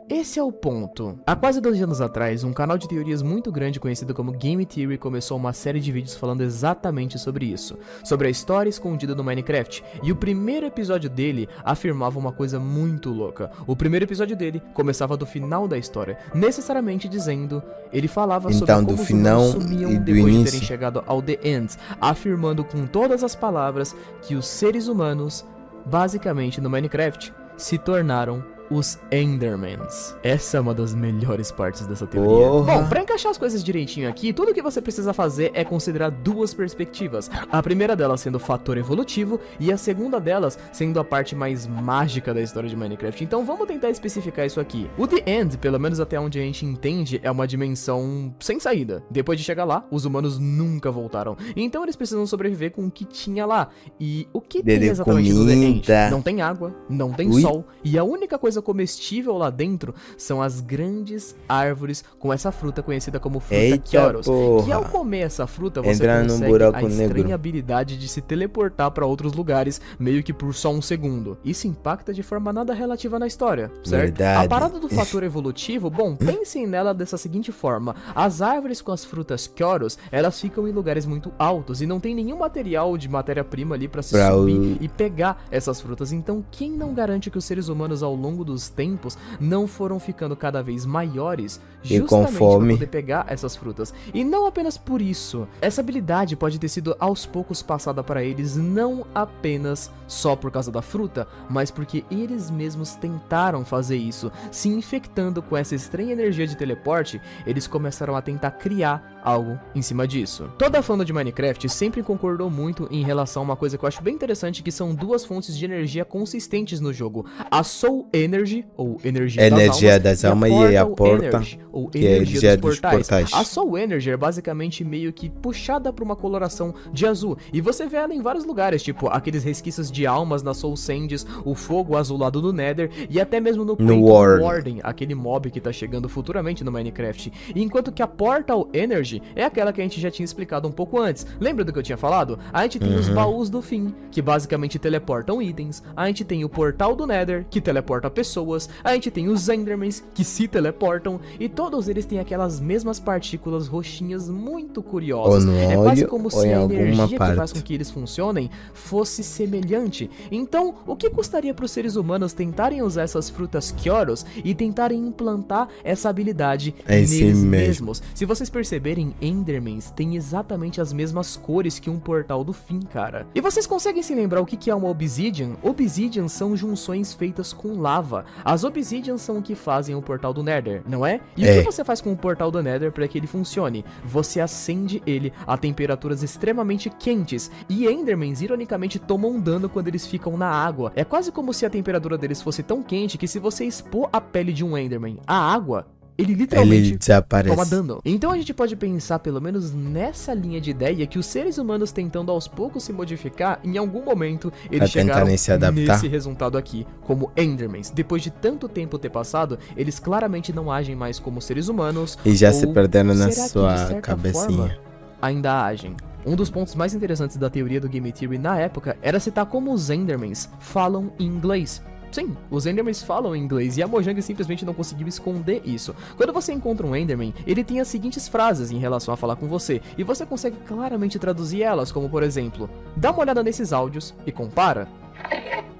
Speaker 2: esse é o ponto. Há quase 2 anos atrás, um canal de teorias muito grande conhecido como Game Theory começou uma série de vídeos falando exatamente sobre isso, sobre a história escondida no Minecraft, e o primeiro episódio dele afirmava uma coisa muito louca. O primeiro episódio dele começava do final da história, necessariamente dizendo, ele falava sobre como os humanos sumiam depois de terem chegado ao The End, afirmando com todas as palavras que os seres humanos, basicamente no Minecraft, se tornaram os Endermans. Essa é uma das melhores partes dessa teoria. Bom, pra encaixar as coisas direitinho aqui, tudo que você precisa fazer é considerar 2 perspectivas. A primeira delas sendo o fator evolutivo e a segunda delas sendo a parte mais mágica da história de Minecraft. Então vamos tentar especificar isso aqui. O The End, pelo menos até onde a gente entende, é uma dimensão sem saída. Depois de chegar lá, os humanos nunca voltaram. Então eles precisam sobreviver com o que tinha lá. E o que tem exatamente no The End? Não tem água, não tem sol, e a única coisa comestível lá dentro são as grandes árvores com essa fruta conhecida como fruta Kyoros, que ao comer essa fruta você consegue a estranha habilidade de se teleportar para outros lugares meio que por só um segundo. Isso impacta de forma nada relativa na história, certo? A parada do fator evolutivo, bom, pensem nela dessa seguinte forma: as árvores com as frutas Kyoros, elas ficam em lugares muito altos e não tem nenhum material de matéria-prima ali para se subir e pegar essas frutas. Então quem não garante que os seres humanos ao longo dos tempos não foram ficando cada vez maiores justamente para poder pegar essas frutas? E não apenas por isso, essa habilidade pode ter sido aos poucos passada para eles não apenas só por causa da fruta, mas porque eles mesmos tentaram fazer isso. Se infectando com essa estranha energia de teleporte, eles começaram a tentar criar algo em cima disso. Toda a fã de Minecraft sempre concordou muito em relação a uma coisa que eu acho bem interessante, que são 2 fontes de energia consistentes no jogo: a Soul Energy, ou energia das almas, e a Portal Energy, ou energia dos portais. A Soul Energy é basicamente meio que puxada por uma coloração de azul, e você vê ela em vários lugares, tipo aqueles resquícios de almas na Soul Sands, o fogo azulado do Nether, e até mesmo no Warden, aquele mob que tá chegando futuramente no Minecraft. Enquanto que a Portal Energy é aquela que a gente já tinha explicado um pouco antes. Lembra do que eu tinha falado? A gente tem os baús do fim, que basicamente teleportam itens. A gente tem o portal do Nether, que teleporta pessoas. A gente tem os Endermans, que se teleportam. E todos eles têm aquelas mesmas partículas roxinhas muito curiosas. É quase como se a energia que faz com que eles funcionem fosse semelhante. Então, o que custaria para os seres humanos tentarem usar essas frutas Kyoros e tentarem implantar essa habilidade neles mesmos? Se vocês perceberem, Endermans têm exatamente as mesmas cores que um portal do fim, cara. E vocês conseguem se lembrar o que é uma Obsidian? Obsidian são junções feitas com lava. As Obsidians são o que fazem o portal do Nether, não é? E o que você faz com o portal do Nether para que ele funcione? Você acende ele a temperaturas extremamente quentes, e Endermans ironicamente tomam dano quando eles ficam na água. É quase como se a temperatura deles fosse tão quente que se você expor a pele de um Enderman à água, ele literalmente toma dano. Então a gente pode pensar, pelo menos nessa linha de ideia, que os seres humanos tentando aos poucos se modificar, em algum momento eles chegaram nesse resultado aqui, como Endermans. Depois de tanto tempo ter passado, eles claramente não agem mais como seres humanos.
Speaker 1: E já se perderam na sua cabecinha.
Speaker 2: Ainda agem. Um dos pontos mais interessantes da teoria do Game Theory na época era citar como os Endermans falam em inglês. Sim, os Endermans falam em inglês e a Mojang simplesmente não conseguiu esconder isso. Quando você encontra um Enderman, ele tem as seguintes frases em relação a falar com você, e você consegue claramente traduzir elas, como por exemplo: dá uma olhada nesses áudios e compara.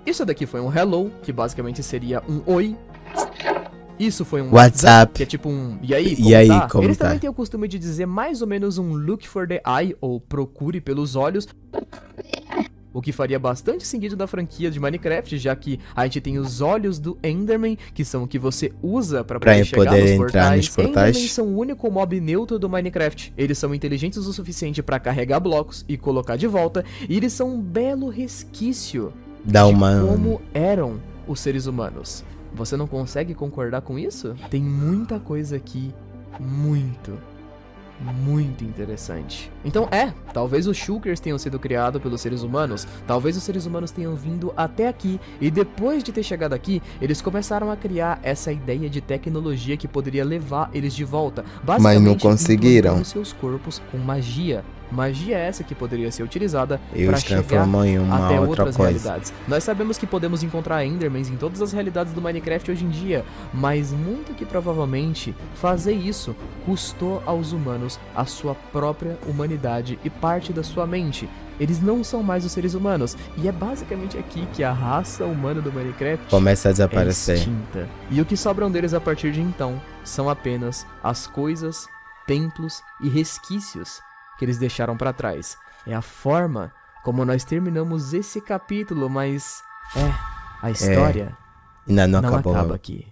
Speaker 2: Isso daqui foi um hello, que basicamente seria um oi. Isso foi um
Speaker 1: WhatsApp.
Speaker 2: que é tipo um e aí,
Speaker 1: Como
Speaker 2: Eles
Speaker 1: tá?
Speaker 2: também têm o costume de dizer mais ou menos um look for the eye, ou procure pelos olhos. O que faria bastante sentido da franquia de Minecraft, já que a gente tem os olhos do Enderman, que são o que você usa pra poder chegar
Speaker 1: poder
Speaker 2: nos
Speaker 1: entrar nos portais.
Speaker 2: Enderman são o único mob neutro do Minecraft. Eles são inteligentes o suficiente pra carregar blocos e colocar de volta, e eles são um belo resquício
Speaker 1: Dá
Speaker 2: de
Speaker 1: uma...
Speaker 2: como eram os seres humanos. Você não consegue concordar com isso? Tem muita coisa aqui, muito interessante. Então talvez os Shulkers tenham sido criados pelos seres humanos, talvez os seres humanos tenham vindo até aqui, e depois de ter chegado aqui, eles começaram a criar essa ideia de tecnologia que poderia levar eles de volta,
Speaker 1: Mas não conseguiram.
Speaker 2: implantando seus corpos com magia. Magia essa que poderia ser utilizada
Speaker 1: E
Speaker 2: para
Speaker 1: os
Speaker 2: chegar
Speaker 1: transformam em uma
Speaker 2: até
Speaker 1: outra
Speaker 2: outras
Speaker 1: coisa.
Speaker 2: realidades. Nós sabemos que podemos encontrar Endermans em todas as realidades do Minecraft hoje em dia, mas muito que provavelmente fazer isso custou aos humanos a sua própria humanidade e parte da sua mente. Eles não são mais os seres humanos, e é basicamente aqui que a raça humana do Minecraft
Speaker 1: Começa a
Speaker 2: é
Speaker 1: desaparecer.
Speaker 2: extinta. E o que sobram deles a partir de então são apenas as coisas, templos e resquícios que eles deixaram pra trás. É a forma como nós terminamos esse capítulo, mas a história
Speaker 1: Ainda não
Speaker 2: não
Speaker 1: acabou.
Speaker 2: acaba aqui.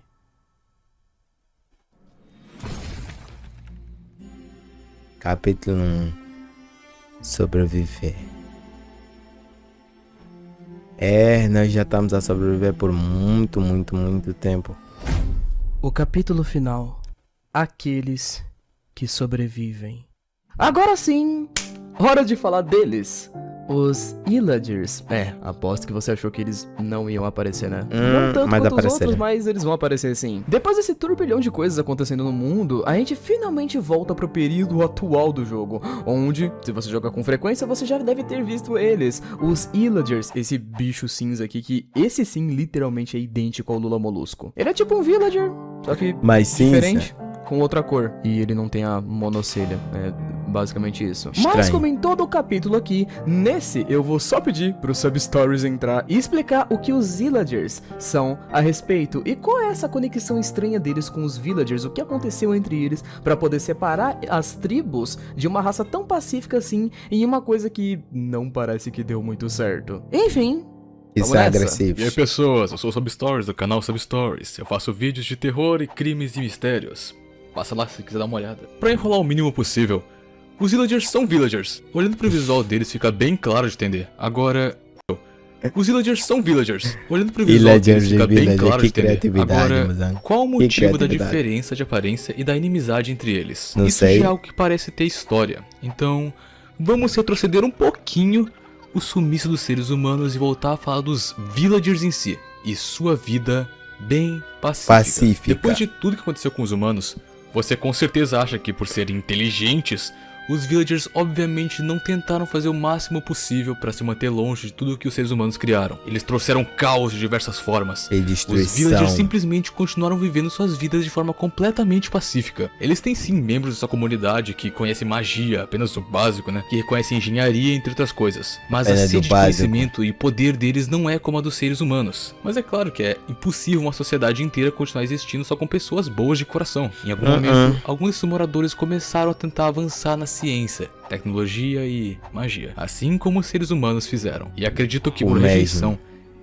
Speaker 1: Capítulo 1. Sobreviver. Nós já estamos a sobreviver por muito tempo.
Speaker 2: O capítulo final. Aqueles que sobrevivem. Agora sim, hora de falar deles. Os Illagers. Aposto que você achou que eles não iam aparecer, né? Não tanto
Speaker 1: mas
Speaker 2: quanto os
Speaker 1: apareceram.
Speaker 2: outros, mas eles vão aparecer sim. Depois desse turbilhão de coisas acontecendo no mundo, a gente finalmente volta pro período atual do jogo, onde, se você joga com frequência, você já deve ter visto eles. Os Illagers, esse bicho cinza aqui, que esse sim literalmente é idêntico ao Lula Molusco. Ele é tipo um villager, só que
Speaker 1: Mas
Speaker 2: diferente, com outra cor. E ele não tem a monocelha. É basicamente isso. Mas
Speaker 1: Estranho.
Speaker 2: como em todo o capítulo aqui, nesse eu vou só pedir pro Substories entrar e explicar o que os Illagers são a respeito e qual é essa conexão estranha deles com os Villagers, o que aconteceu entre eles pra poder separar as tribos de uma raça tão pacífica assim em uma coisa que não parece que deu muito certo. Enfim,
Speaker 1: Isso
Speaker 2: vamos
Speaker 1: é
Speaker 2: nessa.
Speaker 1: agressivo.
Speaker 8: E aí pessoas, eu sou o Substories do canal Substories. Eu faço vídeos de terror e crimes e mistérios. Passa lá se quiser dar uma olhada. Pra enrolar o mínimo possível, os Villagers são Villagers. Olhando pro visual deles fica bem claro de entender. Agora, os Villagers são Villagers. Olhando pro visual deles fica bem claro de entender. Agora, qual o motivo da diferença de aparência e da inimizade entre eles?
Speaker 1: Não
Speaker 8: Isso
Speaker 1: sei.
Speaker 8: já é algo que parece ter história. Então, vamos retroceder um pouquinho o sumiço dos seres humanos e voltar a falar dos Villagers em si. E sua vida bem pacífica. Depois de tudo que aconteceu com os humanos, você com certeza acha que por serem inteligentes, os Villagers obviamente não tentaram fazer o máximo possível para se manter longe de tudo que os seres humanos criaram. Eles trouxeram caos de diversas formas.
Speaker 1: E
Speaker 8: Os
Speaker 1: destruição.
Speaker 8: Villagers simplesmente continuaram vivendo suas vidas de forma completamente pacífica. Eles têm sim membros da sua comunidade que conhecem magia, apenas o básico, né? Que reconhecem engenharia, entre outras coisas. Mas a
Speaker 1: Apenas o
Speaker 8: sede de
Speaker 1: básico.
Speaker 8: conhecimento e poder deles não é como a dos seres humanos. Mas é claro que é impossível uma sociedade inteira continuar existindo só com pessoas boas de coração. Em algum momento, alguns desses moradores começaram a tentar avançar na ciência, tecnologia e magia, assim como os seres humanos fizeram. E acredito que
Speaker 1: O
Speaker 8: por
Speaker 1: mesmo.
Speaker 8: rejeição,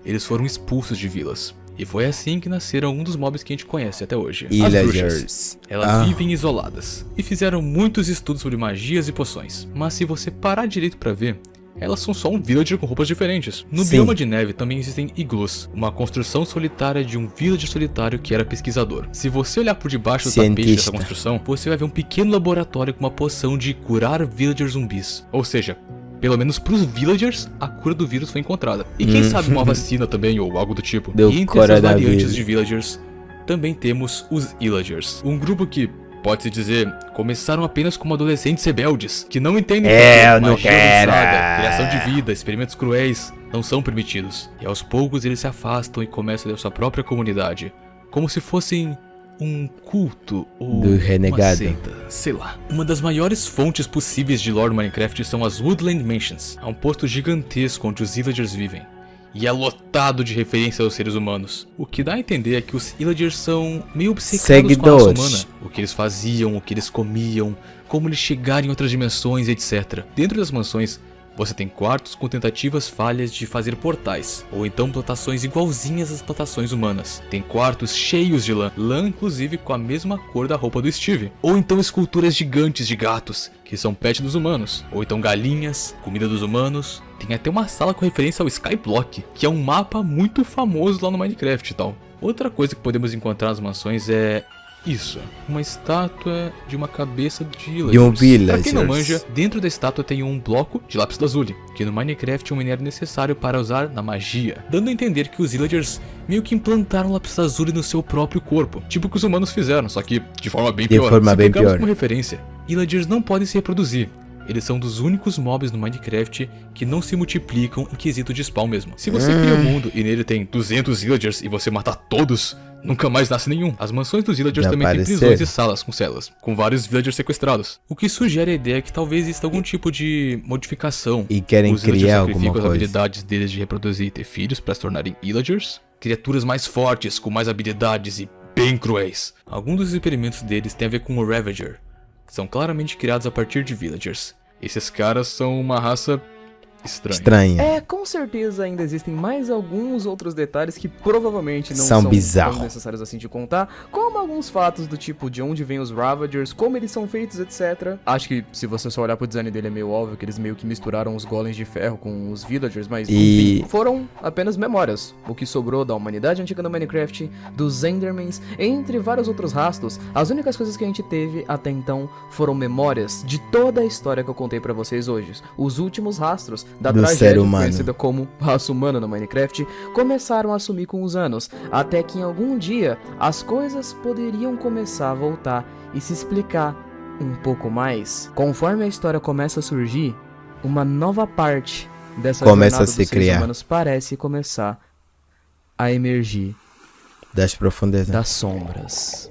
Speaker 8: eles foram expulsos de vilas. E foi assim que nasceram alguns dos mobs que a gente conhece até hoje. As bruxas.
Speaker 1: Illagers.
Speaker 8: Elas vivem isoladas e fizeram muitos estudos sobre magias e poções. Mas se você parar direito pra ver, elas são só um villager com roupas diferentes. No
Speaker 1: Sim.
Speaker 8: bioma de neve também existem iglus, uma construção solitária de um villager solitário que era pesquisador. Se você olhar por debaixo do tapete dessa
Speaker 1: Cientista.
Speaker 8: construção, você vai ver um pequeno laboratório com uma poção de curar villagers zumbis. Ou seja, pelo menos pros villagers, a cura do vírus foi encontrada. E quem sabe uma vacina também, ou algo do tipo.
Speaker 1: Do
Speaker 8: E entre essas
Speaker 1: coronavírus.
Speaker 8: variantes de villagers, também temos os Illagers. Um grupo que, pode-se dizer, começaram apenas como adolescentes rebeldes, que não entendem
Speaker 1: Eu não
Speaker 8: magia
Speaker 1: quero.
Speaker 8: avançada, criação de vida, experimentos cruéis, não são permitidos. E aos poucos eles se afastam e começam a ter sua própria comunidade, como se fossem um culto ou
Speaker 1: Do renegado.
Speaker 8: uma seita, sei lá. Uma das maiores fontes possíveis de lore do Minecraft são as Woodland Mansions. É um posto gigantesco onde os Villagers vivem. e é lotado de referências aos seres humanos. O que dá a entender é que os Illagers são meio obcecados com a raça humana. O que eles faziam, o que eles comiam, como eles chegaram em outras dimensões, etc. Dentro das mansões, você tem quartos com tentativas falhas de fazer portais, ou então plantações igualzinhas às plantações humanas. Tem quartos cheios de lã inclusive com a mesma cor da roupa do Steve. Ou então esculturas gigantes de gatos, que são pet dos humanos. Ou então galinhas, comida dos humanos. Tem até uma sala com referência ao Skyblock, que é um mapa muito famoso lá no Minecraft e tal. Outra coisa que podemos encontrar nas mansões é isso, uma estátua de uma cabeça de Illagers. Pra quem não manja, dentro da estátua tem um bloco de lápis lazuli, que no Minecraft é um minério necessário para usar na magia, dando a entender que os Illagers meio que implantaram lápis lazuli no seu próprio corpo, tipo o que os humanos fizeram, só que de forma bem pior. Se pegarmos como referência, Illagers não podem se reproduzir. Eles são dos únicos mobs no Minecraft que não se multiplicam em quesito de spawn mesmo. Se você cria um mundo e nele tem 200 Illagers e você matar todos, nunca mais nasce nenhum. As mansões dos Illagers também têm prisões e salas com celas, com vários Villagers sequestrados. O que sugere a ideia que talvez exista algum tipo de modificação.
Speaker 1: E querem criar alguma coisa.
Speaker 8: As habilidades deles de reproduzir e ter filhos para se tornarem Illagers. Criaturas mais fortes, com mais habilidades e bem cruéis. Alguns dos experimentos deles têm a ver com o Ravager, que são claramente criados a partir de Villagers. Esses caras são uma raça estranha.
Speaker 2: Com certeza ainda existem mais alguns outros detalhes que provavelmente não
Speaker 1: são
Speaker 2: tão
Speaker 1: bizarros,
Speaker 2: necessários assim de contar, como alguns fatos do tipo de onde vêm os Ravagers, como eles são feitos, etc. Acho que se você só olhar pro design dele é meio óbvio que eles meio que misturaram os golems de ferro com os Villagers, mas enfim, foram apenas memórias. O que sobrou da humanidade antiga no Minecraft, dos Endermans, entre vários outros rastros, as únicas coisas que a gente teve até então foram memórias de toda a história que eu contei pra vocês hoje. Os últimos rastros da tragédia conhecida como raça humana no Minecraft começaram a sumir com os anos, até que em algum dia as coisas poderiam começar a voltar e se explicar um pouco mais. Conforme a história começa a surgir, uma nova parte dessa
Speaker 1: começa
Speaker 2: jornada
Speaker 1: a se
Speaker 2: dos seres humanos parece começar a emergir
Speaker 1: das profundezas,
Speaker 2: das sombras.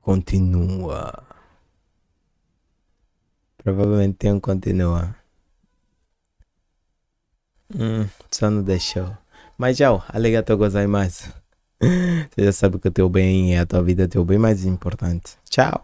Speaker 1: Continua. Provavelmente tem um continua. Só não deixou. Mas já, arigatou gozaimasu. Você já sabe que o teu bem é a tua vida, teu bem mais importante. Tchau.